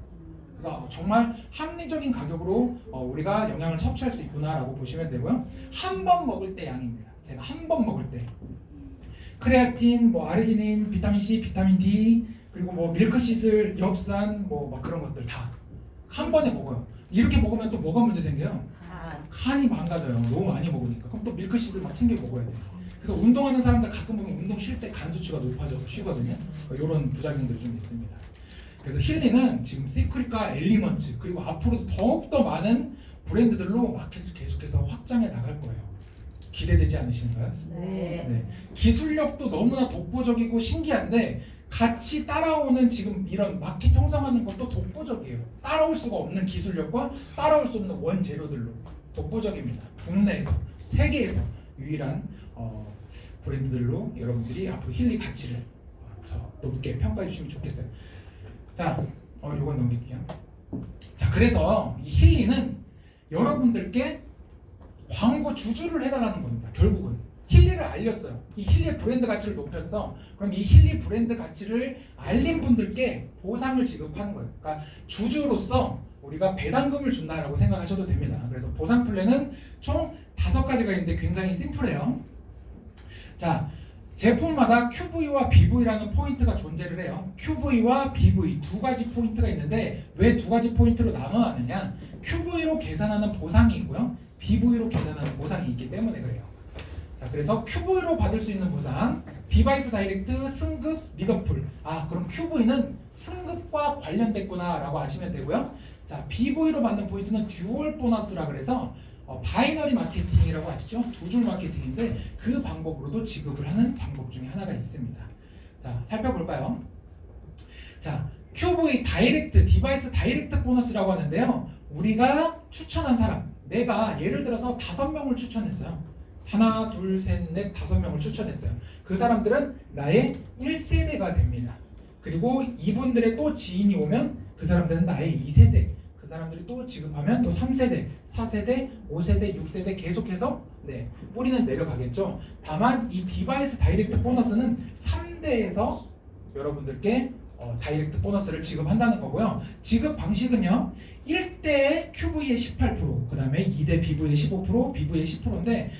그래서 정말 합리적인 가격으로 우리가 영양을 섭취할 수 있구나라고 보시면 되고요. 한 번 먹을 때 양입니다. 제가 한 번 먹을 때 크레아틴, 뭐 아르기닌, 비타민 C, 비타민 D, 그리고 뭐 밀크시슬, 엽산, 뭐 막 그런 것들 다 한 번에 먹어요. 이렇게 먹으면 또 뭐가 문제 생겨요? 칸이 망가져요. 너무 많이 먹으니까. 그럼 또 밀크시슬 막 챙겨 먹어야 돼요. 그래서 운동하는 사람들 가끔 보면 운동 쉴 때 간 수치가 높아져서 쉬거든요. 이런 부작용들이 좀 있습니다. 그래서 힐리는 지금 시크릿과 엘리먼츠 그리고 앞으로도 더욱더 많은 브랜드들로 마켓을 계속해서 확장해 나갈 거예요. 기대되지 않으신가요? 네. 기술력도 너무나 독보적이고 신기한데 같이 따라오는 지금 이런 마켓 형성하는 것도 독보적이에요. 따라올 수가 없는 기술력과 따라올 수 없는 원재료들로 독보적입니다. 국내에서, 세계에서 유일한 브랜드들로 여러분들이 앞으로 힐리 가치를 더 높게 평가해 주시면 좋겠어요. 자, 요건 넘길게요. 자, 그래서 이 힐리는 여러분들께 광고 주주를 해달라는 겁니다. 결국은 힐리를 알렸어요. 이 힐리의 브랜드 가치를 높였어. 그럼 이 힐리 브랜드 가치를 알린 분들께 보상을 지급하는 거예요. 그러니까 주주로서 우리가 배당금을 준다라고 생각하셔도 됩니다. 그래서 보상 플랜은 총 5가지가 있는데 굉장히 심플해요. 자, 제품마다 QV와 BV라는 포인트가 존재를 해요. QV와 BV 두 가지 포인트가 있는데 왜 두 가지 포인트로 나눠하느냐? QV로 계산하는 보상이 있고요. BV로 계산하는 보상이 있기 때문에 그래요. 자, 그래서 QV로 받을 수 있는 보상, 디바이스 다이렉트, 승급, 리더풀. 그럼 QV는 승급과 관련됐구나라고 아시면 되고요. 자, BV로 받는 포인트는 듀얼 보너스라 그래서 바이너리 마케팅이라고 아시죠? 두 줄 마케팅인데 그 방법으로도 지급을 하는 방법 중에 하나가 있습니다. 자, 살펴볼까요? 자, QV 다이렉트, 디바이스 다이렉트 보너스라고 하는데요. 우리가 추천한 사람, 내가 예를 들어서 5명을 추천했어요. 하나, 둘, 셋, 넷, 5명을 추천했어요. 그 사람들은 나의 1세대가 됩니다. 그리고 이분들의 또 지인이 오면 그 사람들은 나의 2세대, 그 사람들이 또 지급하면 또 3세대, 4세대, 5세대, 6세대 계속해서 뿌리는 내려가겠죠. 다만 이 디바이스 다이렉트 보너스는 3대에서 여러분들께 다이렉트 보너스를 지급한다는 거고요. 지급 방식은요. 1대 QV의 18%, 그 다음에 2대 BV의 15%, BV의 10%인데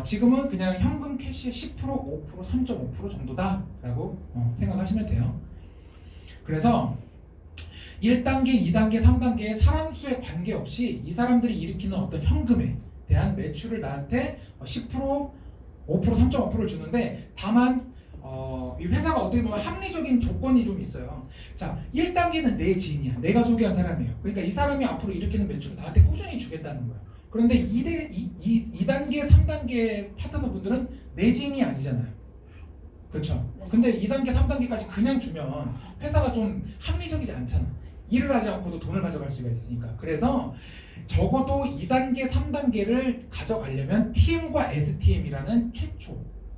지금은 그냥 현금 캐시의 10%, 5%, 3.5% 정도다라고 생각하시면 돼요. 그래서 1단계, 2단계, 3단계의 사람 수에 관계없이 이 사람들이 일으키는 어떤 현금에 대한 매출을 나한테 10%, 5%, 3.5%를 주는데 다만 이 회사가 어떻게 보면 합리적인 조건이 좀 있어요. 자, 1단계는 내 지인이야. 내가 소개한 사람이에요. 그러니까 이 사람이 앞으로 일으키는 매출을 나한테 꾸준히 주겠다는 거예요. 그런데 2단계, 3단계 파트너분들은 내 지인이 아니잖아요. 그렇죠? 근데 2단계, 3단계까지 그냥 주면 회사가 좀 합리적이지 않잖아. 일을 하지 않고도 돈을 가져갈 수가 있으니까. 그래서 적어도 2단계, 3단계를 가져가려면 TM과 STM이라는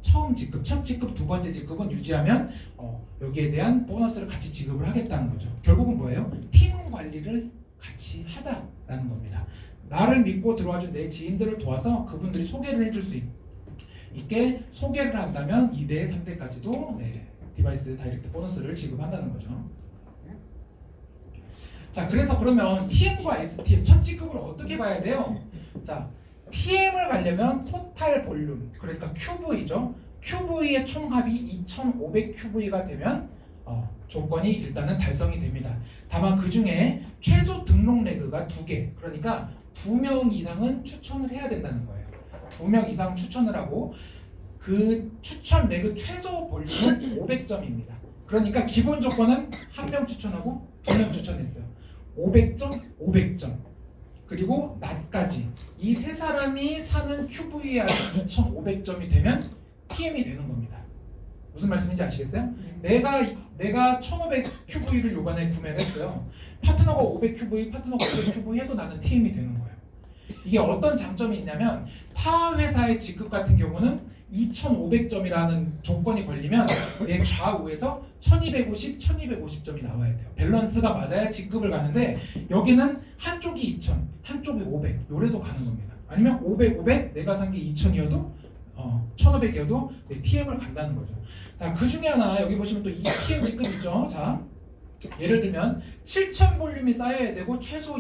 처음 지급, 첫 지급, 두 번째 지급은 유지하면 여기에 대한 보너스를 같이 지급을 하겠다는 거죠. 결국은 뭐예요? 팀 관리를 같이 하자라는 겁니다. 나를 믿고 들어와준 내 지인들을 도와서 그분들이 소개를 해줄 수 있게 소개를 한다면 2대, 3대까지도 디바이스 다이렉트 보너스를 지급한다는 거죠. 자, 그래서 그러면 TM과 STM 첫 지급을 어떻게 봐야 돼요? 자, TM을 가려면 토탈 볼륨, 그러니까 QV죠. QV의 총합이 2,500 QV가 되면 조건이 일단은 달성이 됩니다. 다만 그 중에 최소 등록 레그가 2개, 그러니까 2명 이상은 추천을 해야 된다는 거예요. 2명 이상 추천을 하고 그 추천 레그 최소 볼륨은 500점입니다. 그러니까 기본 조건은 1명 추천하고 2명 추천했어요. 500점, 500점. 그리고 낮까지 이 세 사람이 사는 QVR이 2,500점이 되면 TM이 되는 겁니다. 무슨 말씀인지 아시겠어요? 내가 1,500 QV를 요번에 구매를 했어요. 파트너가 500 QV, 파트너가 500 QV 해도 나는 TM이 되는 거예요. 이게 어떤 장점이 있냐면 타 회사의 직급 같은 경우는 2,500점이라는 조건이 걸리면 내 좌우에서 1,250, 1,250점이 나와야 돼요. 밸런스가 맞아야 직급을 가는데 여기는 한쪽이 2,000, 한쪽이 500 요래도 가는 겁니다. 아니면 500, 500 내가 산 게 2000이어도 1500이어도 내 TM을 간다는 거죠. 자, 그 중에 하나 여기 보시면 또 ETM 직급 있죠. 자, 예를 들면 7000 볼륨이 쌓여야 되고 최소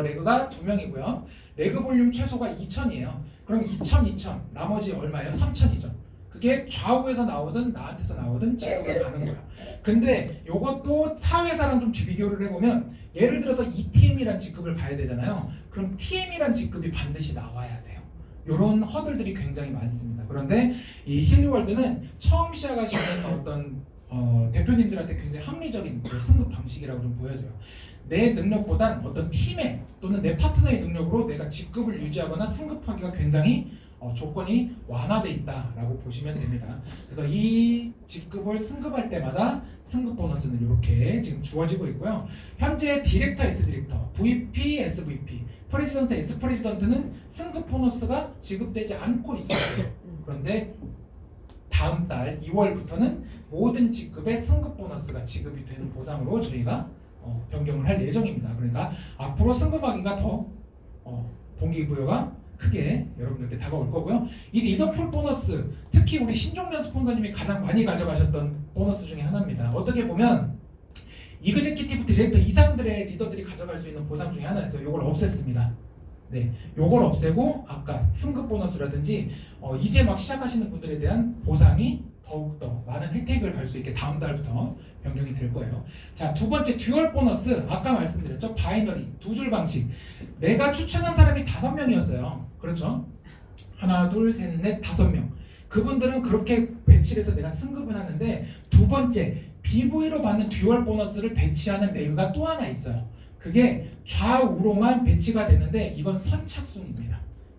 레그가 2명이고요. 레그 볼륨 최소가 2000이에요. 그럼 2000 나머지 얼마예요? 3000이죠. 그게 좌우에서 나오든 나한테서 나오든 지급을 가는 거야. 근데 이것도 사회사랑 좀 비교를 해보면 예를 들어서 ETM이란 직급을 가야 되잖아요. 그럼 TM이란 직급이 반드시 나와야 돼요. 이런 허들들이 굉장히 많습니다. 그런데 이 힐리월드는 처음 시작하시는 어떤 대표님들한테 굉장히 합리적인 승급 방식이라고 좀 보여져요. 내 능력보단 어떤 팀의 또는 내 파트너의 능력으로 내가 직급을 유지하거나 승급하기가 굉장히 조건이 완화돼 있다라고 보시면 됩니다. 그래서 이 직급을 승급할 때마다 승급 보너스는 이렇게 지금 주어지고 있고요. 현재 디렉터, S 디렉터, VP, SVP, 프레지던트, S 프레지던트는 승급 보너스가 지급되지 않고 있어요. 그런데 다음 달 2월부터는 모든 직급의 승급 보너스가 지급이 되는 보상으로 저희가 변경을 할 예정입니다. 그러니까 앞으로 승급하기가 더 동기부여가 크게 여러분들께 다가올 거고요. 이 리더풀 보너스, 특히 우리 신종면 스폰서님이 가장 많이 가져가셨던 보너스 중에 하나입니다. 어떻게 보면 이그제큐티브 디렉터 이상들의 리더들이 가져갈 수 있는 보상 중에 하나여서 이걸 없앴습니다. 네, 요걸 없애고 아까 승급 보너스라든지 이제 막 시작하시는 분들에 대한 보상이 더욱더 많은 혜택을 갈 수 있게 다음 달부터 변경이 될 거예요. 자, 두 번째 듀얼 보너스, 아까 말씀드렸죠. 바이너리, 두 줄 방식. 내가 추천한 사람이 5명이었어요. 그렇죠? 하나, 둘, 셋, 넷, 5명. 그분들은 그렇게 배치를 해서 내가 승급을 하는데 두 번째, BV로 받는 듀얼 보너스를 배치하는 레그가 또 하나 있어요. 그게 좌우로만 배치가 되는데 이건 선착순입니다.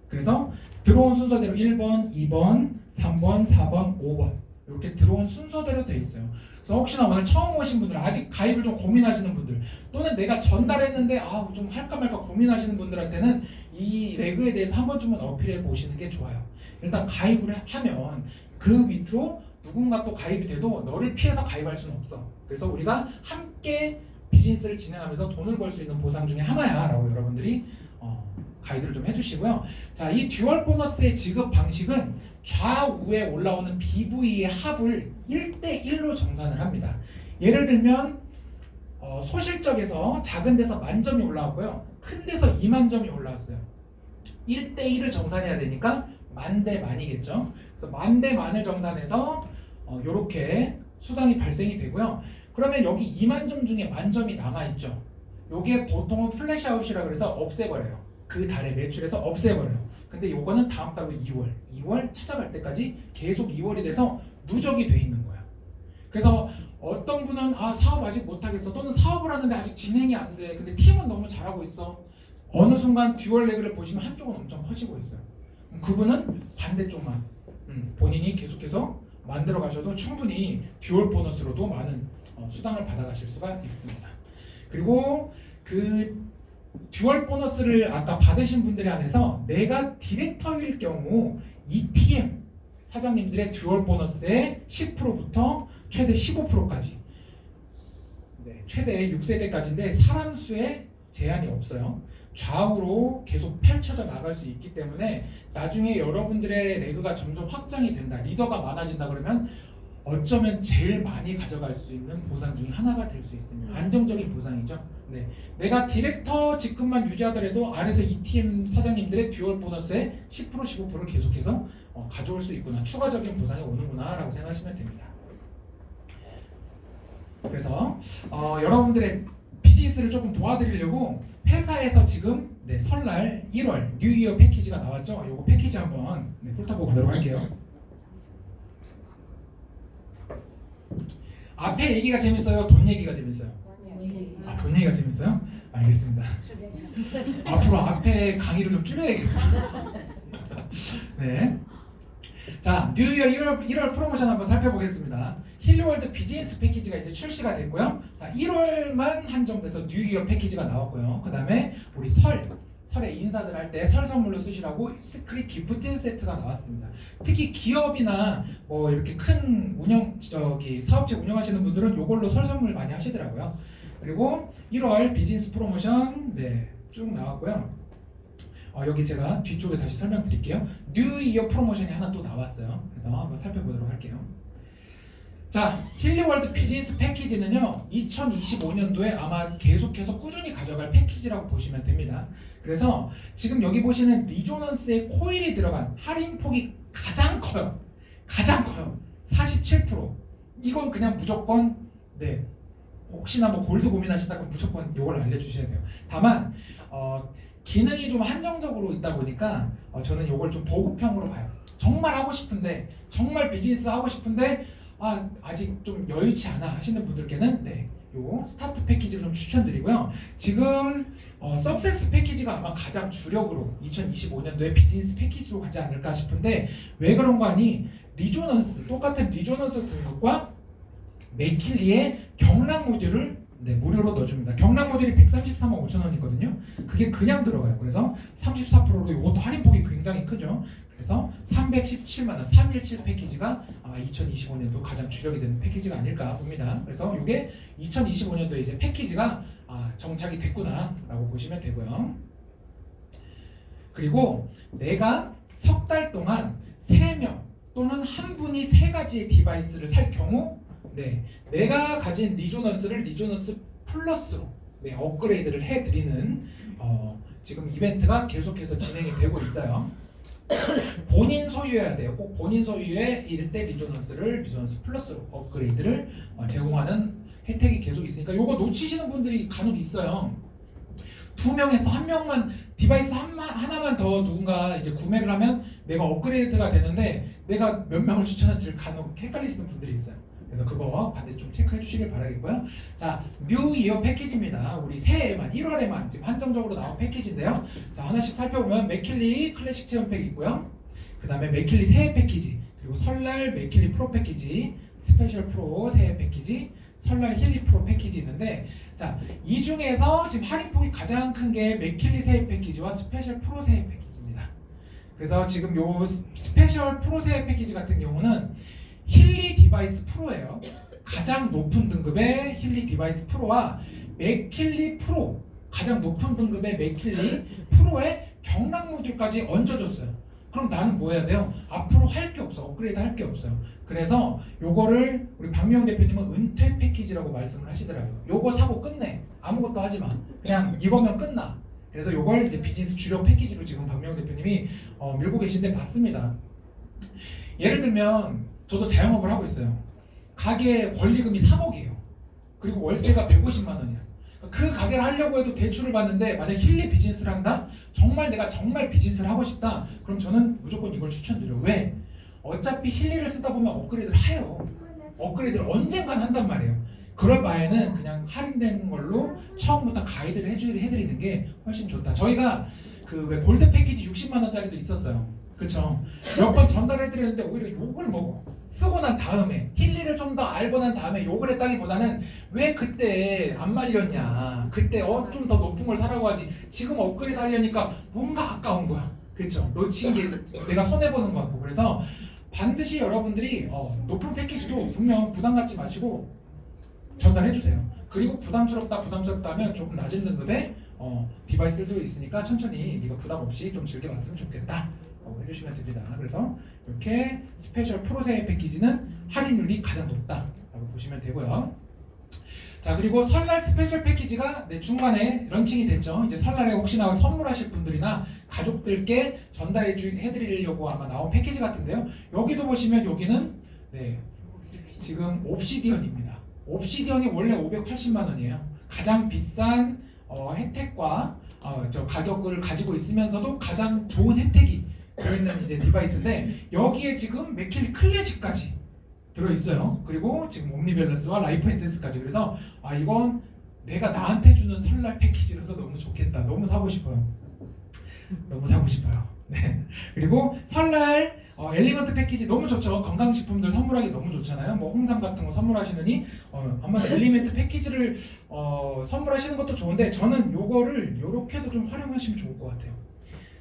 그래서 들어온 순서대로 1번, 2번, 3번, 4번, 5번 이렇게 들어온 순서대로 돼 있어요. 그래서 혹시나 오늘 처음 오신 분들, 아직 가입을 좀 고민하시는 분들, 또는 내가 전달했는데 좀 할까 말까 고민하시는 분들한테는 이 레그에 대해서 한 번쯤은 어필해 보시는 게 좋아요. 일단 가입을 하면 그 밑으로 누군가 또 가입이 돼도 너를 피해서 가입할 수는 없어. 그래서 우리가 함께 비즈니스를 진행하면서 돈을 벌 수 있는 보상 중에 하나야 라고 여러분들이 가이드를 좀 해주시고요. 자, 이 듀얼 보너스의 지급 방식은 좌우에 올라오는 BV의 합을 1대1로 정산을 합니다. 예를 들면 소실적에서 작은 데서 만점이 올라왔고요. 큰 데서 2만 점이 올라왔어요. 1대1을 정산해야 되니까 만 대 만이겠죠. 그래서 만 대 만을 정산해서 이렇게 수당이 발생이 되고요. 그러면 여기 2만 점 중에 만점이 남아있죠. 요게 보통은 플래시아웃이라고 해서 없애버려요. 그 달에 매출에서 없애버려요. 근데 요거는 다음 달로 2월 찾아갈 때까지 계속 2월이 돼서 누적이 돼 있는 거야. 그래서 어떤 분은 사업 아직 못하겠어, 또는 사업을 하는데 아직 진행이 안 돼, 근데 팀은 너무 잘하고 있어. 어느 순간 듀얼 레그를 보시면 한쪽은 엄청 커지고 있어요. 그분은 반대쪽만 본인이 계속해서 만들어 가셔도 충분히 듀얼 보너스로도 많은 수당을 받아가실 수가 있습니다. 그리고 그 듀얼 보너스를 아까 받으신 분들에 한해서 내가 디렉터일 경우 ETM 사장님들의 듀얼 보너스의 10%부터 최대 15%까지, 최대 6세대까지인데 사람 수에 제한이 없어요. 좌우로 계속 펼쳐져 나갈 수 있기 때문에 나중에 여러분들의 레그가 점점 확장이 된다, 리더가 많아진다 그러면 어쩌면 제일 많이 가져갈 수 있는 보상 중에 하나가 될 수 있습니다. 안정적인 보상이죠. 네, 내가 디렉터 직급만 유지하더라도 안에서 ETM 사장님들의 듀얼 보너스의 10%, 15%를 계속해서 가져올 수 있구나, 추가적인 보상이 오는구나 라고 생각하시면 됩니다. 그래서 여러분들의 비즈니스를 조금 도와드리려고 회사에서 지금 설날 1월 뉴 이어 패키지가 나왔죠. 요거 패키지 한번 훑어보고 가도록 할게요. 앞에 얘기가 재밌어요? 돈 얘기가 재밌어요? 돈 얘기가 재밌어요? 알겠습니다. 앞으로 앞에 강의를 좀 줄여야겠습니다. 네. 자, 뉴 이어 1월 프로모션 한번 살펴보겠습니다. 힐리월드 비즈니스 패키지가 이제 출시가 됐고요. 자, 1월만 한정돼서 뉴 이어 패키지가 나왔고요. 그 다음에 우리 설에 인사들 할 때 설 선물로 쓰시라고 시크릿 기프트 세트가 나왔습니다. 특히 기업이나 뭐 이렇게 큰 사업체 운영하시는 분들은 이걸로 설 선물 많이 하시더라고요. 그리고 1월 비즈니스 프로모션 쭉 나왔고요. 여기 제가 뒤쪽에 다시 설명드릴게요. 뉴 이어 프로모션이 하나 또 나왔어요. 그래서 한번 살펴보도록 할게요. 자, 힐리월드 비즈니스 패키지는요 2025년도에 아마 계속해서 꾸준히 가져갈 패키지라고 보시면 됩니다. 그래서 지금 여기 보시는 리조넌스의 코일이 들어간 할인폭이 가장 커요. 가장 커요. 47%. 이건 그냥 무조건 네, 혹시나 뭐 골드 고민하시다가 무조건 이걸 알려주셔야 돼요. 다만 기능이 좀 한정적으로 있다 보니까 저는 이걸 좀 보급형으로 봐요. 정말 하고 싶은데, 정말 비즈니스 하고 싶은데 아직 좀 여유치 않아 하시는 분들께는 네, 요 스타트 패키지를 좀 추천드리고요. 지금 석세스 패키지가 아마 가장 주력으로 2025년도에 비즈니스 패키지로 가지 않을까 싶은데, 왜 그런 거 아니? 리조넌스, 똑같은 리조넌스 등급과 맥킬리의 경락 모듈을 네, 무료로 넣어줍니다. 경락 모듈이 133만 5천 원이거든요. 그게 그냥 들어가요. 그래서 34%로 이것도 할인폭이 굉장히 크죠. 그래서 317만 원, 317 패키지가 아마 2025년도 가장 주력이 되는 패키지가 아닐까 봅니다. 그래서 이게 2025년도에 이제 패키지가 정착이 됐구나라고 보시면 되고요. 그리고 내가 석 달 동안 3명 또는 한 분이 3가지의 디바이스를 살 경우 네, 내가 가진 리조넌스를 리조넌스 플러스로 네, 업그레이드를 해드리는 지금 이벤트가 계속해서 진행이 되고 있어요. 본인 소유여야 돼요. 꼭 본인 소유의 일대 리조넌스를 리조넌스 플러스로 업그레이드를 제공하는 혜택이 계속 있으니까 요거 놓치시는 분들이 간혹 있어요. 2명에서 1명만 디바이스 하나만 더 누군가 이제 구매를 하면 내가 업그레이드가 되는데 내가 몇 명을 추천할지를 간혹 헷갈리시는 분들이 있어요. 그래서 그거 반드시 좀 체크해 주시길 바라겠고요. 자, 뉴 이어 패키지입니다. 우리 새해에만 1월에만 지금 한정적으로 나온 패키지인데요. 자, 하나씩 살펴보면 맥킬리 클래식 체험팩 있고요. 그 다음에 맥킬리 새해 패키지, 그리고 설날 맥킬리 프로 패키지, 스페셜 프로 새해 패키지, 설날 힐리 프로 패키지 있는데, 자, 이 중에서 지금 할인폭이 가장 큰 게 맥킬리 새해 패키지와 스페셜 프로 새해 패키지입니다. 그래서 지금 요 스페셜 프로 새해 패키지 같은 경우는 힐리 디바이스 프로예요. 가장 높은 등급의 힐리 디바이스 프로와 맥킬리 프로, 가장 높은 등급의 맥킬리 프로의 경락 모듈까지 얹어줬어요. 그럼 나는 뭐 해야 돼요? 앞으로 할 게 없어. 업그레이드 할 게 없어요. 그래서 요거를 우리 박미영 대표님은 은퇴 패키지라고 말씀을 하시더라고요. 요거 사고 끝내. 아무것도 하지 마. 그냥 이거면 끝나. 그래서 요걸 이제 비즈니스 주력 패키지로 지금 박미영 대표님이 밀고 계신데 맞습니다. 예를 들면 저도 자영업을 하고 있어요. 가게 권리금이 3억이에요. 그리고 월세가 150만 원이야. 그 가게를 하려고 해도 대출을 받는데 만약 힐리 비즈니스를 한다? 정말 내가 정말 비즈니스를 하고 싶다? 그럼 저는 무조건 이걸 추천드려요. 왜? 어차피 힐리를 쓰다 보면 업그레이드를 해요. 업그레이드를 언젠간 한단 말이에요. 그럴 바에는 그냥 할인된 걸로 처음부터 가이드를 해드리는 게 훨씬 좋다. 저희가 그 왜 골드 패키지 60만 원짜리도 있었어요. 그쵸? 몇 번 전달해드렸는데 오히려 욕을 먹어. 쓰고 난 다음에 힐리를 좀 더 알고 난 다음에 욕을 했다기보다는 왜 그때 안 말렸냐, 그때 좀 더 높은 걸 사라고 하지, 지금 업그레이드 하려니까 뭔가 아까운 거야. 그쵸? 놓친 게 내가 손해보는 거 같고. 그래서 반드시 여러분들이 높은 패키지도 분명 부담 갖지 마시고 전달해주세요. 그리고 부담스럽다 하면 조금 낮은 등급의 디바이스들도 있으니까 천천히 네가 부담 없이 좀 즐겨봤으면 좋겠다 해주시면 됩니다. 그래서 이렇게 스페셜 프로 새해 패키지는 할인율이 가장 높다라고 보시면 되고요. 자, 그리고 설날 스페셜 패키지가 중간에 런칭이 됐죠. 이제 설날에 혹시나 선물하실 분들이나 가족들께 해드리려고 아마 나온 패키지 같은데요. 여기도 보시면 여기는 지금 옵시디언입니다. 옵시디언이 원래 580만 원이에요. 가장 비싼 혜택과 저 가격을 가지고 있으면서도 가장 좋은 혜택이 들어있는 이제 디바이스인데, 여기에 지금 맥킬리 클래식까지 들어있어요. 그리고 지금 옴니밸런스와 라이프 엔센스까지. 그래서 이건 내가 나한테 주는 설날 패키지라서 너무 좋겠다. 너무 사고 싶어요. 너무 사고 싶어요. 네. 그리고 설날 엘리먼트 패키지 너무 좋죠. 건강식품들 선물하기 너무 좋잖아요. 뭐 홍삼 같은 거 선물하시느니 한번 엘리먼트 패키지를 선물하시는 것도 좋은데, 저는 요거를 요렇게도 좀 활용하시면 좋을 것 같아요.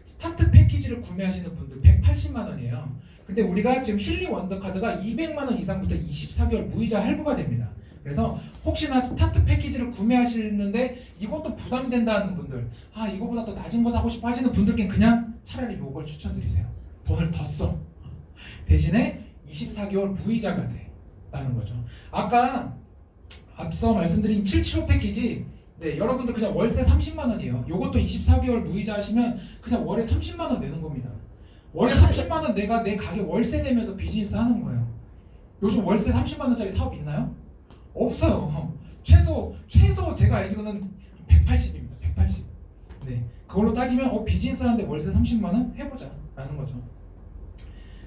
스타트 패키지를 구매하시는 분들 180만 원이에요. 근데 우리가 지금 힐리 원더카드가 200만 원 이상부터 24개월 무이자 할부가 됩니다. 그래서 혹시나 스타트 패키지를 구매하시는데 이것도 부담된다는 분들, 아 이거보다 더 낮은 거 사고 싶어 하시는 분들께는 그냥 차라리 요걸 추천드리세요. 돈을 더 써. 대신에 24개월 무이자가 돼라는 거죠. 아까 앞서 말씀드린 775 패키지, 네, 여러분들 그냥 월세 30만 원이에요. 요것도 24개월 무이자 하시면 그냥 월에 30만 원 내는 겁니다. 월에 30만 원 내가 내 가게 월세 내면서 비즈니스 하는 거예요. 요즘 월세 30만 원짜리 사업 있나요? 없어요. 최소 제가 알기로는 180입니다. 180. 네, 그걸로 따지면 비즈니스 하는데 월세 30만 원 해보자라는 거죠.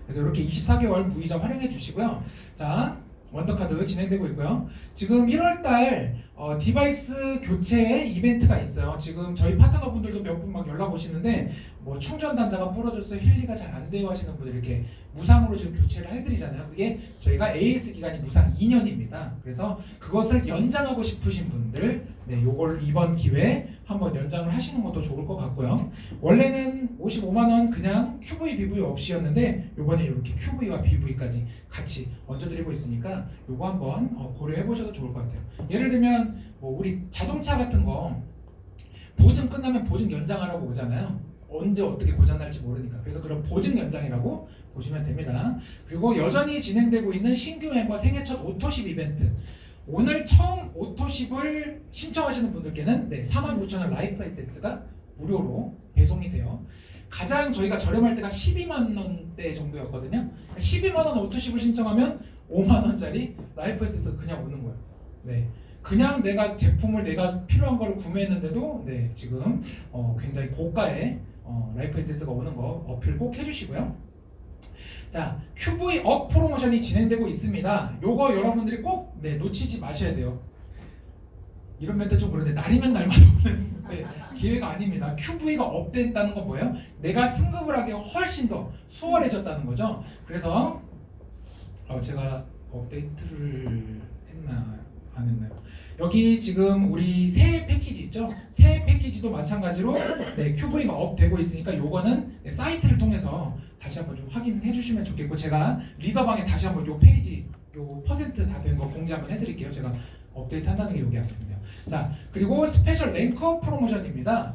그래서 이렇게 24개월 무이자 활용해 주시고요. 자, 원더카드 진행되고 있고요. 지금 1월달 디바이스 교체 이벤트가 있어요. 지금 저희 파트너분들도 몇 분 막 연락 오시는데 뭐 충전 단자가 부러져서 힐리가 잘 안 돼요 하시는 분들 이렇게 무상으로 지금 교체를 해드리잖아요. 그게 저희가 AS 기간이 무상 2년입니다. 그래서 그것을 연장하고 싶으신 분들, 네, 요걸 이번 기회에 한번 연장을 하시는 것도 좋을 것 같고요. 원래는 55만 원 그냥 QV, BV 없이였는데 요번에 이렇게 QV와 BV까지 같이 얹어드리고 있으니까 요거 한번 고려해 보셔도 좋을 것 같아요. 예를 들면 뭐 우리 자동차 같은 거 보증 끝나면 보증 연장하라고 오잖아요. 언제 어떻게 고장 날지 모르니까. 그래서 그런 보증 연장이라고 보시면 됩니다. 그리고 여전히 진행되고 있는 신규 멤버 생애 첫 오토십 이벤트. 오늘 처음 오토십을 신청하시는 분들께는 49,000원 라이프 에센스가 무료로 배송이 돼요. 가장 저희가 저렴할 때가 12만 원대 정도였거든요. 12만 원 오토십을 신청하면 5만 원짜리 라이프 에센스 그냥 오는 거예요. 네. 그냥 내가 제품을 내가 필요한 거를 구매했는데도 네, 지금 굉장히 고가의 라이프 에센스가 오는 거 어필 꼭 해주시고요. 자, QV 업 프로모션이 진행되고 있습니다. 요거 여러분들이 꼭 놓치지 마셔야 돼요. 이런 멘트 좀 그런데 날이면 날마다 오는 기회가 아닙니다. QV가 업됐다는 건 뭐예요? 내가 승급을 하기 훨씬 더 수월해졌다는 거죠. 그래서 제가 업데이트를 했나 안 했나요? 여기 지금 우리 새 패키지 있죠? 새 패키지도 마찬가지로 QV가 업되고 있으니까 요거는 사이트를 통해서 다시 한번 좀 확인해 주시면 좋겠고, 제가 리더방에 다시 한번 요 페이지 요 퍼센트 다 된 거 공지 한번 해드릴게요. 제가 업데이트 한다는 게 여기 아니거든요. 자, 그리고 스페셜 랭커 프로모션입니다.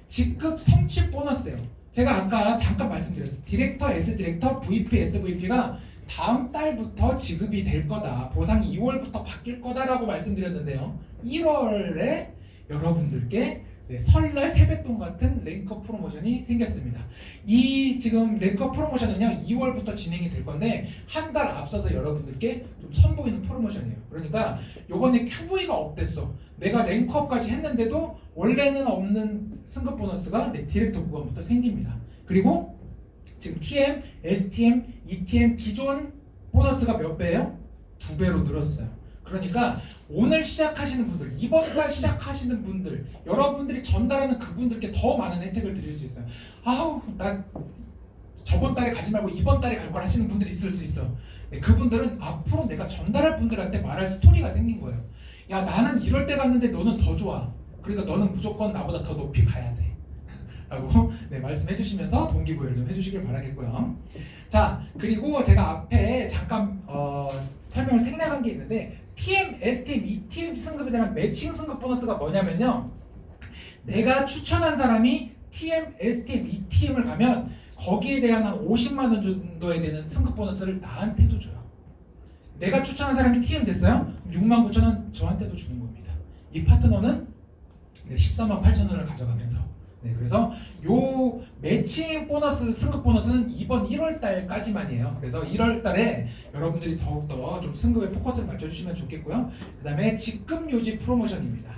직급 성취 보너스예요. 제가 아까 잠깐 말씀드렸어요. 디렉터, S 디렉터, VP, SVP가 다음 달부터 지급이 될 거다. 보상이 2월부터 바뀔 거다라고 말씀드렸는데요. 1월에 여러분들께 설날 세뱃돈 같은 랭커 프로모션이 생겼습니다. 이 지금 랭커 프로모션은요 2월부터 진행이 될 건데 한 달 앞서서 여러분들께 좀 선보이는 프로모션이에요. 그러니까 요번에 QV가 업됐어. 내가 랭커까지 했는데도 원래는 없는 승급 보너스가 디렉터 구간부터 생깁니다. 그리고 지금 TM, STM, ETM 기존 보너스가 몇 배예요? 2배로 늘었어요. 그러니까 오늘 시작하시는 분들, 이번 달 시작하시는 분들, 여러분들이 전달하는 그분들께 더 많은 혜택을 드릴 수 있어요. 아우, 나 저번 달에 가지 말고 이번 달에 갈 걸 하시는 분들이 있을 수 있어. 그분들은 앞으로 내가 전달할 분들한테 말할 스토리가 생긴 거예요. 야, 나는 이럴 때 갔는데 너는 더 좋아. 그러니까 너는 무조건 나보다 더 높이 가야 돼. 라고 말씀해 주시면서 동기부여를 좀 해주시길 바라겠고요. 자, 그리고 제가 앞에 잠깐 설명을 생략한 게 있는데 TM, STM, ETM 승급에 대한 매칭 승급 보너스가 뭐냐면요, 내가 추천한 사람이 TM, STM, ETM을 가면 거기에 대한 한 50만 원 정도에 되는 승급 보너스를 나한테도 줘요. 내가 추천한 사람이 TM 됐어요? 69,000원 저한테도 주는 겁니다. 이 파트너는 148,000원을 가져가면서 그래서 요 매칭 보너스, 승급 보너스는 이번 1월 달까지만이에요. 그래서 1월 달에 여러분들이 더욱더 좀 승급에 포커스를 맞춰주시면 좋겠고요. 그 다음에 직급 유지 프로모션입니다.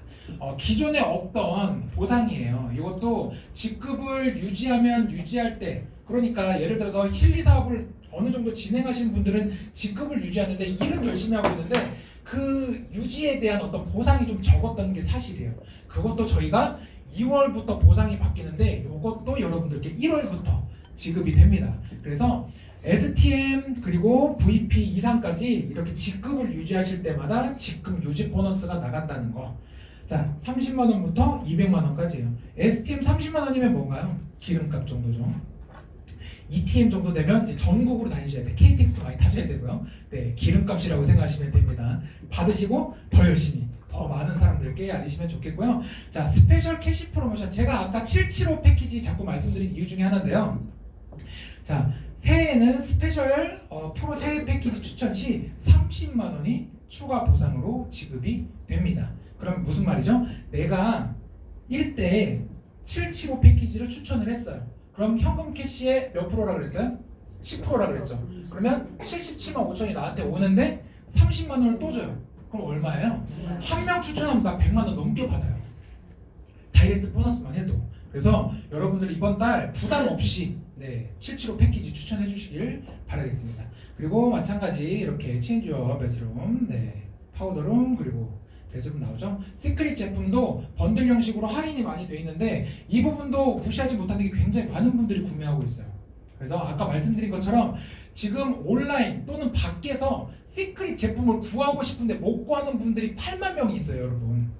기존에 없던 보상이에요. 이것도 직급을 유지하면 유지할 때, 그러니까 예를 들어서 힐리 사업을 어느 정도 진행하시는 분들은 직급을 유지하는데 일은 열심히 하고 있는데 그 유지에 대한 어떤 보상이 좀 적었던 게 사실이에요. 그것도 저희가 2월부터 보상이 바뀌는데 이것도 여러분들께 1월부터 지급이 됩니다. 그래서 STM 그리고 VP 이상까지 이렇게 직급을 유지하실 때마다 직급 유지 보너스가 나간다는 거. 자, 30만 원부터 200만 원까지예요. STM 30만 원이면 뭔가요? 기름값 정도죠. ETM 정도 되면 이제 전국으로 다니셔야 돼. KTX도 많이 타셔야 되고요. 네, 기름값이라고 생각하시면 됩니다. 받으시고 더 열심히 더 많은 사람들께 알리시면 좋겠고요. 자, 스페셜 캐시 프로모션, 제가 아까 775 패키지 자꾸 말씀드린 이유 중에 하나인데요. 자, 새해에는 스페셜 프로 새해 패키지 추천 시 30만 원이 추가 보상으로 지급이 됩니다. 그럼 무슨 말이죠? 내가 1대 775 패키지를 추천을 했어요. 그럼 현금 캐시의 몇 프로라 그랬어요? 10%라 그랬죠. 그러면 77만 5천이 나한테 오는데 30만 원을 또 줘요. 그럼 얼마예요? 한 명 추천하면 나 100만 원 넘게 받아요. 다이렉트 보너스만 해도. 그래서 여러분들 이번 달 부담 없이 775 패키지 추천해 주시길 바라겠습니다. 그리고 마찬가지 이렇게 체인지업, 베스룸, 파우더룸, 그리고 베스룸 나오죠. 시크릿 제품도 번들 형식으로 할인이 많이 돼 있는데 이 부분도 무시하지 못하는 게 굉장히 많은 분들이 구매하고 있어요. 그래서 아까 말씀드린 것처럼 지금 온라인 또는 밖에서 시크릿 제품을 구하고 싶은데 못 구하는 분들이 8만 명이 있어요, 여러분.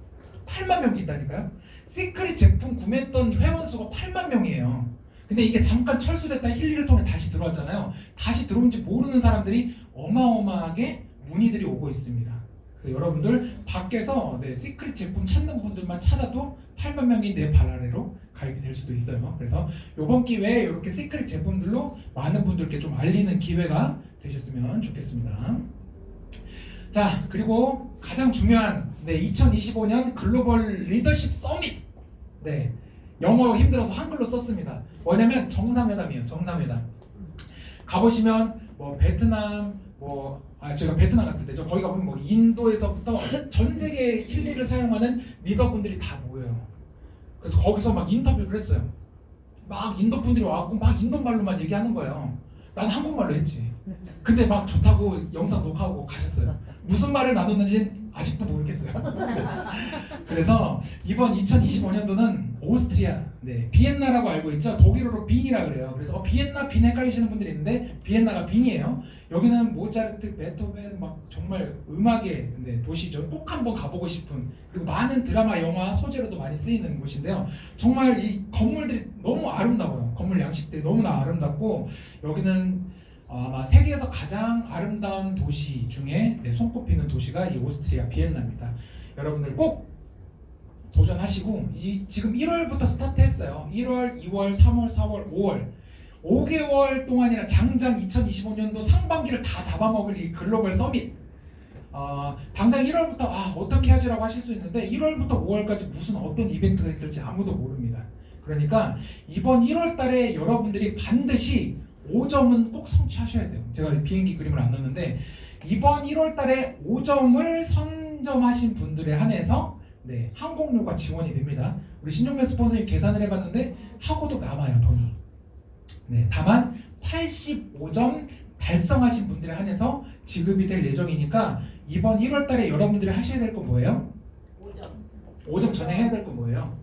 8만 명이 있다니까요. 시크릿 제품 구매했던 회원 수가 8만 명이에요. 근데 이게 잠깐 철수됐다 힐리를 통해 다시 들어왔잖아요. 다시 들어온지 모르는 사람들이 어마어마하게 문의들이 오고 있습니다. 그래서 여러분들 밖에서 시크릿 제품 찾는 분들만 찾아도 8만 명이 내 발 아래로 가입이 될 수도 있어요. 그래서 이번 기회에 이렇게 시크릿 제품들로 많은 분들께 좀 알리는 기회가 되셨으면 좋겠습니다. 자, 그리고 가장 중요한 2025년 글로벌 리더십 서밋. 영어 힘들어서 한글로 썼습니다. 뭐냐면 정상회담이에요. 정상회담. 가보시면 뭐 베트남, 제가 베트남 갔을 때죠. 거기 가보면 뭐 인도에서부터 전 세계 힐리를 사용하는 리더분들이 다 모여요. 그래서 거기서 막 인터뷰를 했어요. 막 인도 분들이 와갖고 막 인도말로만 얘기하는 거예요. 난 한국말로 했지. 근데 막 좋다고 영상 녹화하고 가셨어요. 무슨 말을 나눴는지 아직도 모르겠어요. 그래서 이번 2025년도는 오스트리아, 비엔나라고 알고 있죠. 독일어로 빈이라 그래요. 그래서 비엔나, 빈 헷갈리시는 분들이 있는데 비엔나가 빈이에요. 여기는 모차르트, 베토벤 막 정말 음악의 도시죠. 꼭 한번 가보고 싶은, 그리고 많은 드라마, 영화 소재로도 많이 쓰이는 곳인데요. 정말 이 건물들이 너무 아름다워요. 건물 양식들이 너무나 아름답고 여기는 아마 세계에서 가장 아름다운 도시 중에 손꼽히는 도시가 이 오스트리아 비엔나입니다. 여러분들 꼭 도전하시고 지금 1월부터 스타트했어요. 1월, 2월, 3월, 4월, 5월 5개월 동안이나 장장 2025년도 상반기를 다 잡아먹을 이 글로벌 서밋. 당장 1월부터 어떻게 하지라고 하실 수 있는데 1월부터 5월까지 무슨 어떤 이벤트가 있을지 아무도 모릅니다. 그러니까 이번 1월 달에 여러분들이 반드시 5점은 꼭 성취하셔야 돼요. 제가 비행기 그림을 안 넣었는데 이번 1월 달에 5점을 선점하신 분들에 한해서 항공료가 지원이 됩니다. 우리 신종배 스폰서님 계산을 해봤는데 하고도 남아요, 돈이. 다만 85점 달성하신 분들에 한해서 지급이 될 예정이니까 이번 1월 달에 여러분들이 하셔야 될 건 뭐예요? 5점 전에 해야 될 건 뭐예요?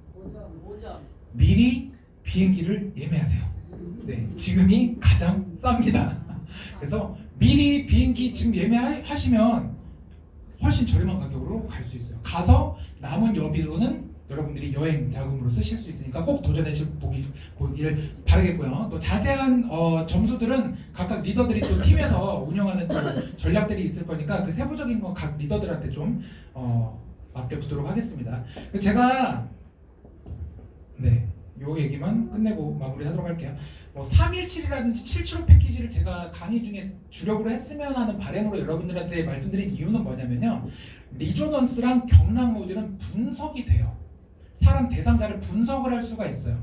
5점. 미리 비행기를 예매하세요. 지금이 가장 쌉니다. 그래서 미리 비행기 지금 예매하시면 훨씬 저렴한 가격으로 갈 수 있어요. 가서 남은 여비로는 여러분들이 여행 자금으로 쓰실 수 있으니까 꼭 도전해서 보기를 바라겠고요. 또 자세한 점수들은 각각 리더들이 또 팀에서 운영하는 또 전략들이 있을 거니까 그 세부적인 건 각 리더들한테 좀 맡겨두도록 하겠습니다. 제가 요 얘기만 끝내고 마무리하도록 할게요. 317이라든지 775 패키지를 제가 강의 중에 주력으로 했으면 하는 바람으로 여러분들한테 말씀드린 이유는 뭐냐면요. 리조넌스랑 경락 모듈은 분석이 돼요. 사람 대상자를 분석을 할 수가 있어요.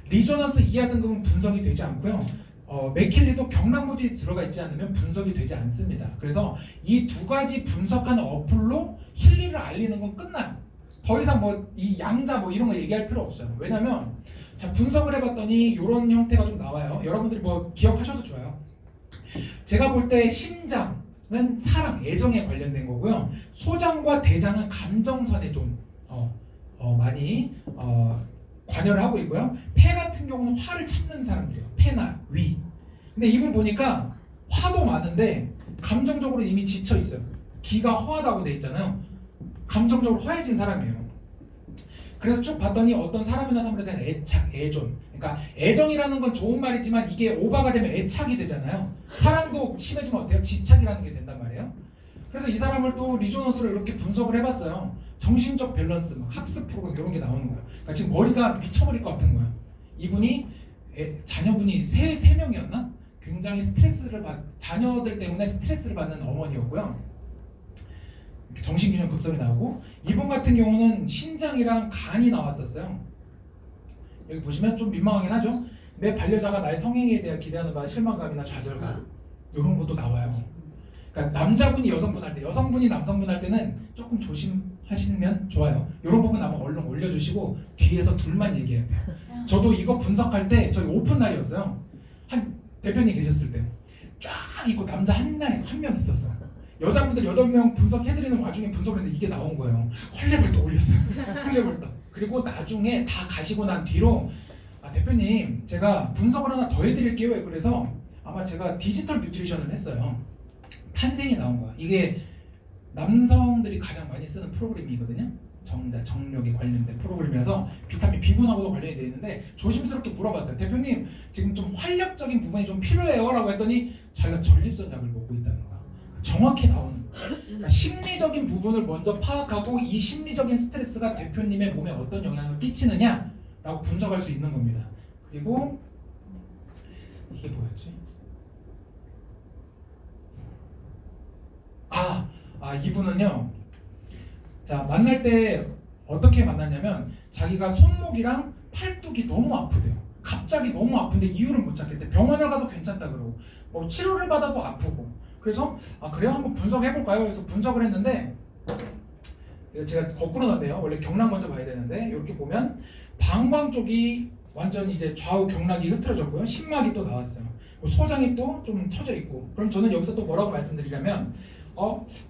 리조넌스 이하 등급은 분석이 되지 않고요. 맥킬리도 경락 모듈이 들어가 있지 않으면 분석이 되지 않습니다. 그래서 이 두 가지 분석하는 어플로 힐리를 알리는 건 끝나요. 더 이상 이 양자 이런 거 얘기할 필요 없어요. 왜냐면 자, 분석을 해봤더니 이런 형태가 좀 나와요. 여러분들이 기억하셔도 좋아요. 제가 볼 때 심장은 사랑, 애정에 관련된 거고요. 소장과 대장은 감정선에 좀 많이 관여를 하고 있고요. 폐 같은 경우는 화를 참는 사람들이에요. 폐나 위. 근데 이분 보니까 화도 많은데 감정적으로 이미 지쳐 있어요. 기가 허하다고 돼 있잖아요. 감정적으로 허해진 사람이에요. 그래서 쭉 봤더니 어떤 사람이나 사물에 대한 애착, 애존. 그러니까 애정이라는 건 좋은 말이지만 이게 오바가 되면 애착이 되잖아요. 사랑도 심해지면 어때요? 집착이라는 게 된단 말이에요. 그래서 이 사람을 또 리조넌스로 이렇게 분석을 해봤어요. 정신적 밸런스, 막 학습 프로그램 이런 게 나오는 거예요. 그러니까 지금 머리가 미쳐버릴 것 같은 거예요. 이분이 자녀분이 세 명이었나? 굉장히 자녀들 때문에 스트레스를 받는 어머니였고요. 정신균형 급성이 나오고, 이분 같은 경우는 신장이랑 간이 나왔었어요. 여기 보시면 좀 민망하긴 하죠. 내 반려자가 나의 성행에 대해 기대하는 바에 실망감이나 좌절감 이런 것도 나와요. 그러니까 남자분이 여성분 할 때, 여성분이 남성분 할 때는 조금 조심하시면 좋아요. 이런 부분 아마 얼른 올려주시고 뒤에서 둘만 얘기해야 돼요. 저도 이거 분석할 때 저희 오픈 날이었어요. 한 대표님 계셨을 때 쫙 있고 남자 한 명 있었어. 여자분들 8명 분석해드리는 와중에 분석을 했는데 이게 나온 거예요. 헐레벌떡 올렸어요. 헐레벌떡. 그리고 나중에 다 가시고 난 뒤로 대표님 제가 분석을 하나 더 해드릴게요. 그래서 아마 제가 디지털 뉴트리션을 했어요. 탄생이 나온 거야. 이게 남성들이 가장 많이 쓰는 프로그램이거든요. 정력에 관련된 프로그램이라서 비타민 B군하고도 관련이 되어 있는데 조심스럽게 물어봤어요. 대표님 지금 좀 활력적인 부분이 좀 필요해요 라고 했더니 자기가 전립선 약을 먹고 있다는 거야. 정확히 나오는 거야. 그러니까 심리적인 부분을 먼저 파악하고 이 심리적인 스트레스가 대표님의 몸에 어떤 영향을 끼치느냐 라고 분석할 수 있는 겁니다. 그리고 이게 뭐였지? 이분은요, 자 만날 때 어떻게 만났냐면 자기가 손목이랑 팔뚝이 너무 아프대요. 갑자기 너무 아픈데 이유를 못 찾겠대. 병원을 가도 괜찮다 그러고 뭐 치료를 받아도 아프고. 그래서 그래요? 한번 분석해볼까요? 그래서 분석을 했는데 제가 거꾸로 놨네요. 원래 경락 먼저 봐야 되는데 이렇게 보면 방광 쪽이 완전 이제 좌우 경락이 흐트러졌고요. 심막이 또 나왔어요. 소장이 또 좀 터져 있고. 그럼 저는 여기서 또 뭐라고 말씀드리냐면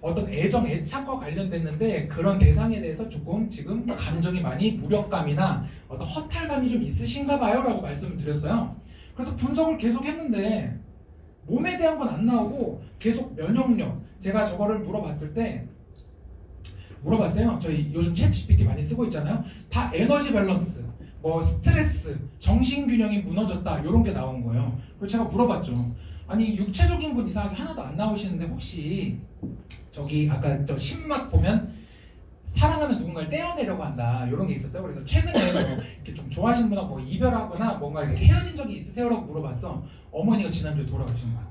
어떤 애정, 애착과 관련됐는데 그런 대상에 대해서 조금 지금 감정이 많이 무력감이나 어떤 허탈감이 좀 있으신가 봐요 라고 말씀을 드렸어요. 그래서 분석을 계속 했는데 몸에 대한 건 안 나오고 계속 면역력, 제가 저거를 물어봤어요. 저희 요즘 챗 GPT 많이 쓰고 있잖아요. 다 에너지 밸런스, 뭐 스트레스, 정신균형이 무너졌다 이런 게 나온 거예요. 그래서 제가 물어봤죠. 아니 육체적인 건 이상하게 하나도 안 나오시는데 혹시 저기 아까 저 심막 보면 사랑하는 누군가를 떼어내려고 한다 이런 게 있었어요. 그래서 최근에 뭐 이렇게 좀 좋아하시는 분하고 뭐 이별하거나 뭔가 이렇게 헤어진 적이 있으세요라고 물어봤어. 어머니가 지난주에 돌아가신 거야.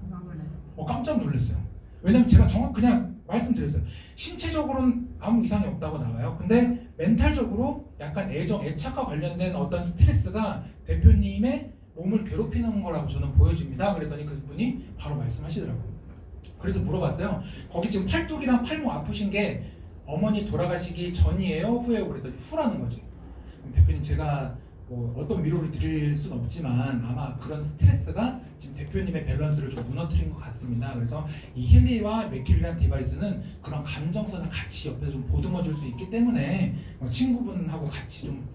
깜짝 놀랐어요. 왜냐면 제가 그냥 말씀드렸어요. 신체적으로는 아무 이상이 없다고 나와요. 근데 멘탈적으로 약간 애정, 애착과 관련된 어떤 스트레스가 대표님의 몸을 괴롭히는 거라고 저는 보여집니다. 그랬더니 그분이 바로 말씀하시더라고요. 그래서 물어봤어요. 거기 지금 팔뚝이랑 팔목 아프신 게 어머니 돌아가시기 전이에요? 후예요? 그랬더니 후라는 거지. 대표님 제가 뭐 어떤 위로를 드릴 수는 없지만 아마 그런 스트레스가 지금 대표님의 밸런스를 좀 무너뜨린 것 같습니다. 그래서 이 힐리와 맥킬리라는 디바이스는 그런 감정선을 같이 옆에서 좀 보듬어 줄 수 있기 때문에 친구분하고 같이 좀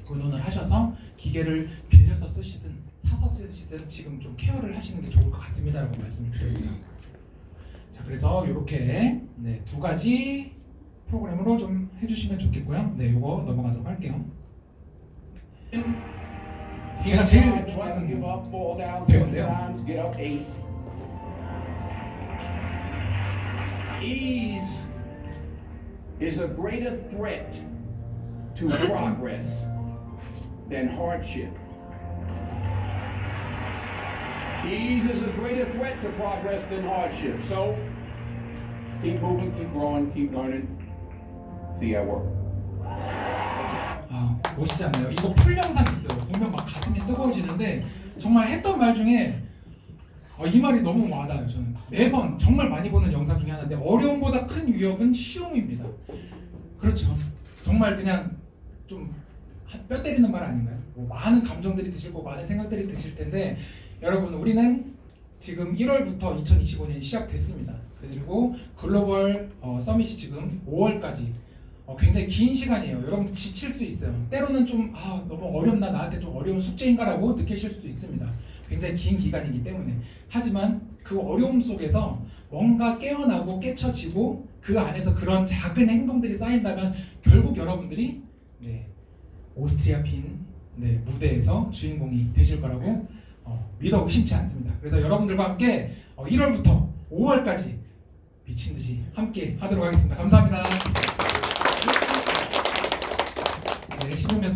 의논을 하셔서 기계를 빌려서 쓰시든 사서 쓰시든 지금 좀 케어를 하시는 게 좋을 것 같습니다 라고 말씀을 드렸어요. 자, 그래서 이렇게 두 가지 프로그램으로 좀 해주시면 좋겠고요. 요거 넘어가도록 할게요. 제가 제일 좋아하는 배우인데요. Ease is a greater threat to progress than hardship. Ease is a greater threat to progress than hardship. So keep moving, keep growing, keep learning. See how it works. 멋있지 않나요? 이거 풀 영상이 있어요. 보면 막 가슴이 뜨거워지는데 정말 했던 말 중에 이 말이 너무 와닿아요. 저는 매번 정말 많이 보는 영상 중에 하나인데 어려움보다 큰 위협은 쉬움입니다. 그렇죠. 정말 그냥 좀 뼈 때리는 말 아닌가요? 뭐 많은 감정들이 드실 거고 많은 생각들이 드실 텐데 여러분 우리는 지금 1월부터 2025년이 시작됐습니다. 그리고 글로벌 서밋이 지금 5월까지 굉장히 긴 시간이에요. 여러분 지칠 수 있어요. 때로는 좀 너무 어렵나 나한테 좀 어려운 숙제인가라고 느끼실 수도 있습니다. 굉장히 긴 기간이기 때문에. 하지만 그 어려움 속에서 뭔가 깨어나고 깨쳐지고 그 안에서 그런 작은 행동들이 쌓인다면 결국 여러분들이 오스트리아 빈 무대에서 주인공이 되실 거라고 믿어 의심치 않습니다. 그래서 여러분들과 함께 1월부터 5월까지 미친 듯이 함께 하도록 하겠습니다. 감사합니다. 네, 15명